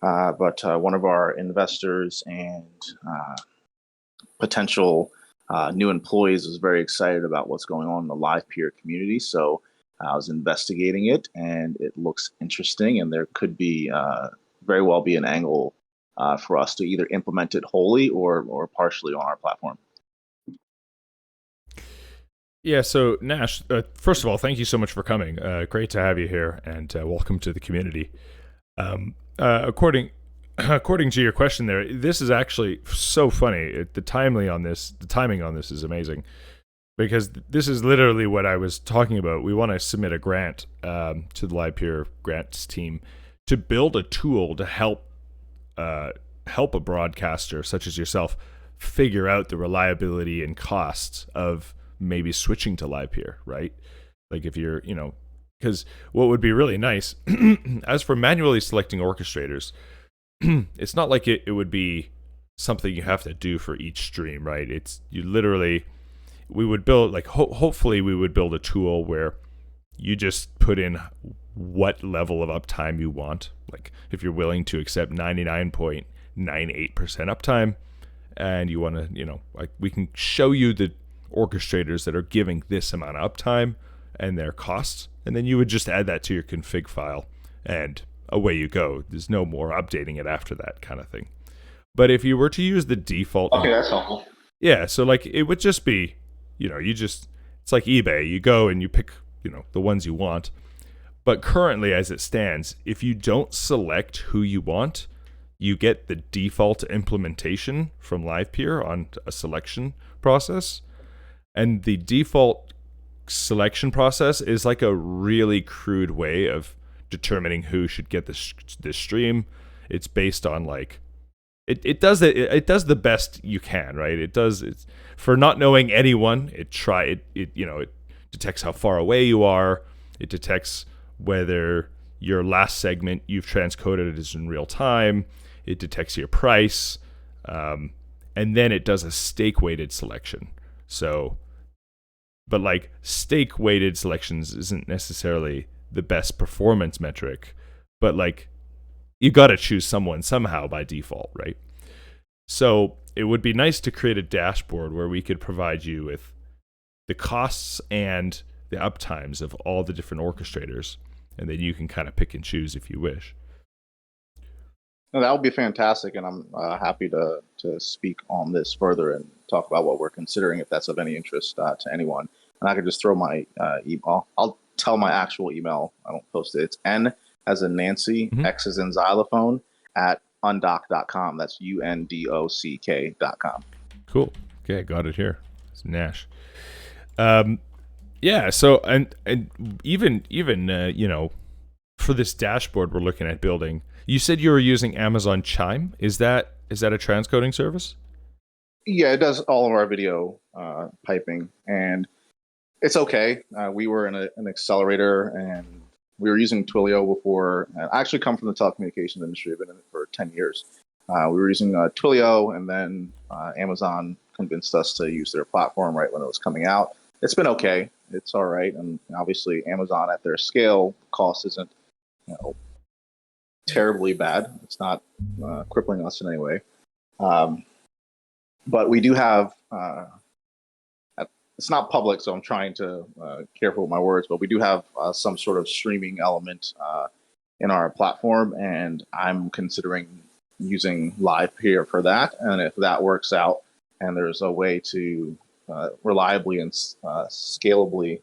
But one of our investors and potential new employees was very excited about what's going on in the Livepeer community. So I was investigating it, and it looks interesting. And there could be very well be an angle for us to either implement it wholly or partially on our platform. Yeah, so Nash, first of all, thank you so much for coming. Great to have you here, and welcome to the community. According to your question there, this is actually so funny. The timing on this is amazing, because this is literally what I was talking about. We want to submit a grant to the Livepeer grants team to build a tool to help a broadcaster such as yourself figure out the reliability and costs of maybe switching to Livepeer, right? Like if you're, because what would be really nice, as for manually selecting orchestrators, it's not like it would be something you have to do for each stream, right? It's you literally, we would build like hopefully we would build a tool where you just put in what level of uptime you want. Like if you're willing to accept 99.98% uptime, and you want to, you know, like we can show you the orchestrators that are giving this amount of uptime and their costs, and then you would just add that to your config file, and away you go. There's no more updating it after that kind of thing. But if you were to use the default, Okay, that's helpful. yeah, so like it would just be, you know, it's like eBay. You go and you pick, you know, the ones you want. But currently, as it stands, if you don't select who you want, you get the default implementation from Livepeer on a selection process. And the default selection process is like a really crude way of determining who should get this stream. It's based on like, it does the best you can, right? It's for not knowing anyone. It detects how far away you are. It detects whether your last segment you've transcoded it is in real time. It detects your price, and then it does a stake weighted selection. So, but like stake weighted selections isn't necessarily the best performance metric, but like you got to choose someone somehow by default, right? So it would be nice to create a dashboard where we could provide you with the costs and the uptimes of all the different orchestrators, and then you can kind of pick and choose if you wish. No, that would be fantastic, and I'm happy to speak on this further and talk about what we're considering if that's of any interest to anyone. And I could just throw my email. I'll tell my actual email. I don't post it. It's N as in Nancy, X as in xylophone, at undock.com. That's undock.com. Cool. Okay, got it here. It's Nash. Yeah. So and even you know, for this dashboard we're looking at building, you said you were using Amazon Chime. Is that a transcoding service? Yeah, it does all of our video piping, and it's okay. We were in an accelerator, and we were using Twilio before. I actually come from the telecommunications industry. I've been in it for 10 years. We were using Twilio, and then Amazon convinced us to use their platform right when it was coming out. It's been okay. It's all right. And obviously, Amazon at their scale, cost isn't, you know, terribly bad. It's not crippling us in any way. But we do have, it's not public, so I'm trying to careful with my words, but we do have some sort of streaming element in our platform, and I'm considering using Livepeer for that. And if that works out and there's a way to reliably and scalably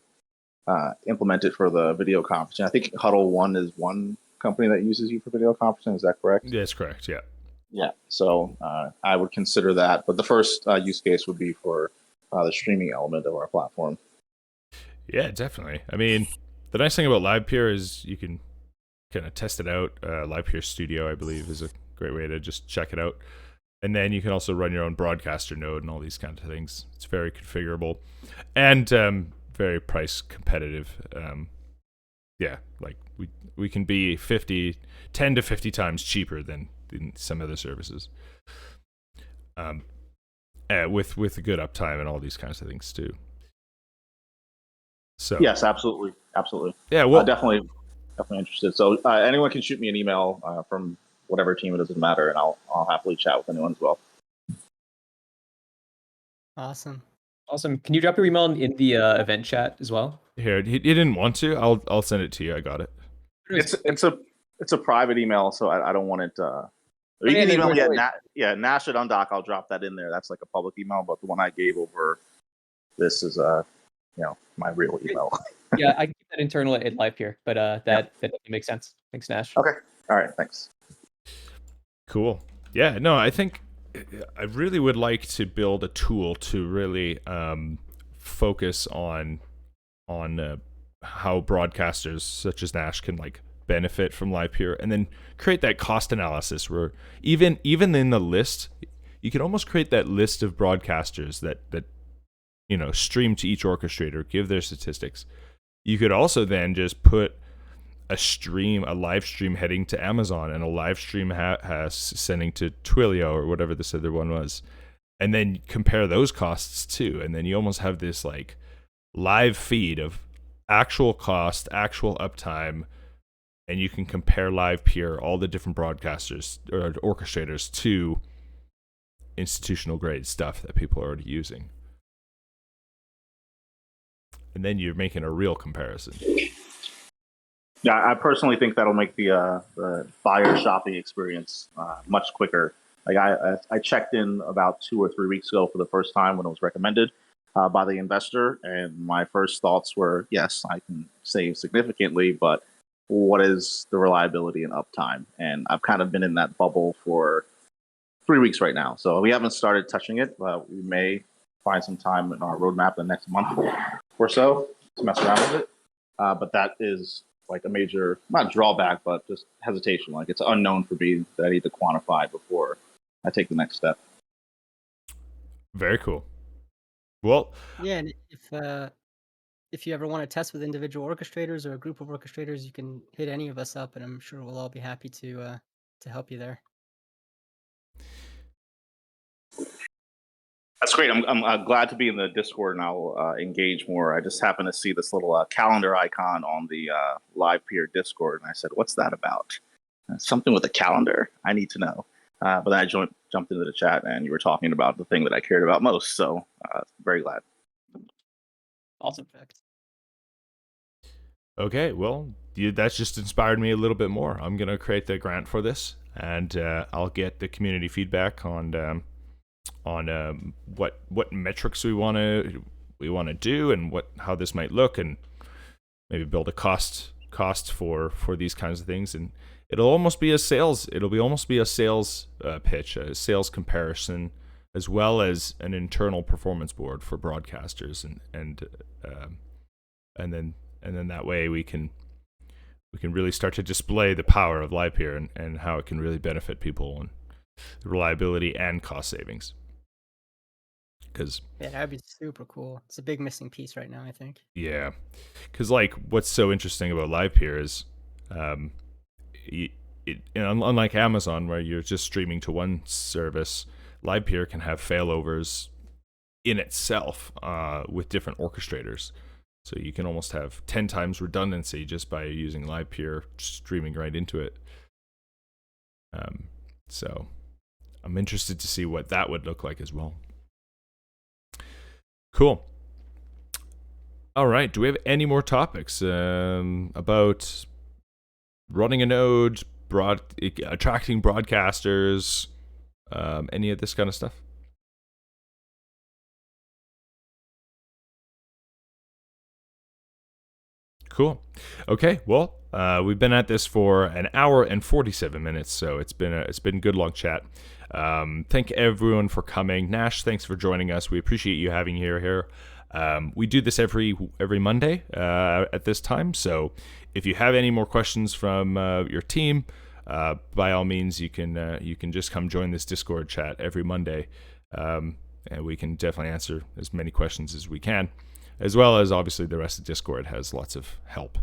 implement it for the video conferencing. I think Huddle One is one company that uses you for video conferencing. Is that correct? That's correct. Yeah. Yeah. So I would consider that, but the first use case would be for the streaming element of our platform. Yeah, definitely. I mean, the nice thing about Livepeer is you can kind of test it out. Livepeer Studio, I believe, is a great way to just check it out. And then you can also run your own broadcaster node and all these kinds of things. It's very configurable and very price competitive. Yeah, like we can be 10 to 50 times cheaper than some other services. With good uptime and all these kinds of things too. So yes, absolutely. Yeah, well, definitely interested. So anyone can shoot me an email from whatever team, it doesn't matter, and I'll happily chat with anyone as well. Awesome. Can you drop your email in the event chat as well? Here, he didn't want to. I'll send it to you. I got it. It's a private email, so I don't want it. You can email me at Nash at Undock. I'll drop that in there. That's like a public email, but the one I gave over this is my real email. Yeah, I can keep that internal at Livepeer, but that makes sense. Thanks, Nash. Okay. All right. Thanks. Cool. Yeah. No, I think I really would like to build a tool to really focus on how broadcasters such as Nash can like benefit from Livepeer, and then create that cost analysis where even in the list, you can almost create that list of broadcasters that stream to each orchestrator, give their statistics. You could also then just put a live stream heading to Amazon and a live stream has sending to Twilio or whatever this other one was, and then compare those costs too, and then you almost have this like live feed of actual cost, actual uptime, and you can compare Livepeer, all the different broadcasters or orchestrators, to institutional grade stuff that people are already using. And then you're making a real comparison. Yeah, I personally think that'll make the buyer shopping experience much quicker. Like I checked in about 2 or 3 weeks ago for the first time when it was recommended by the investor, and my first thoughts were, yes, I can save significantly, but what is the reliability and uptime? And I've kind of been in that bubble for 3 weeks right now, so we haven't started touching it. We may find some time in our roadmap the next month or so to mess around with it, but that is like a major, not drawback, but just hesitation. Like it's unknown for me that I need to quantify before I take the next step. Very cool. Well, yeah, and if you ever want to test with individual orchestrators or a group of orchestrators, you can hit any of us up, and I'm sure we'll all be happy to help you there. That's great. I'm glad to be in the Discord, and I'll engage more. I just happened to see this little calendar icon on the Livepeer Discord, and I said, "What's that about?" Something with a calendar. I need to know. But then I jumped into the chat, and you were talking about the thing that I cared about most. So very glad. Awesome. Okay, well, that's just inspired me a little bit more. I'm gonna create the grant for this, and I'll get the community feedback on what metrics we want to do and how this might look, and maybe build a cost for these kinds of things. And it'll almost be a sales pitch, a sales comparison, as well as an internal performance board for broadcasters, and then that way we can really start to display the power of Livepeer and how it can really benefit people, and reliability and cost savings. Yeah, that'd be super cool. It's a big missing piece right now, I think. Yeah, because like what's so interesting about Livepeer is, unlike Amazon where you're just streaming to one service, Livepeer can have failovers in itself with different orchestrators. So you can almost have 10 times redundancy just by using Livepeer streaming right into it. So I'm interested to see what that would look like as well. Cool. All right. Do we have any more topics about running a node, attracting broadcasters, any of this kind of stuff? Cool. Okay. Well, we've been at this for an hour and 47 minutes, so it's been a good long chat. Thank everyone for coming. Nash, thanks for joining us. We appreciate you having you here. We do this every Monday at this time. So if you have any more questions from your team, by all means, you can just come join this Discord chat every Monday, and we can definitely answer as many questions as we can, as well as obviously the rest of Discord has lots of help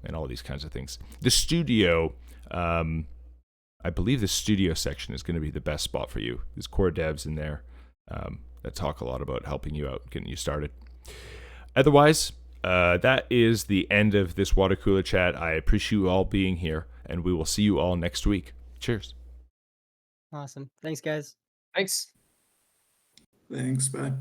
and all these kinds of things. The studio. I believe the studio section is going to be the best spot for you. There's core devs in there that talk a lot about helping you out, getting you started. Otherwise, that is the end of this water cooler chat. I appreciate you all being here, and we will see you all next week. Cheers. Awesome. Thanks, guys. Thanks. Thanks, bye.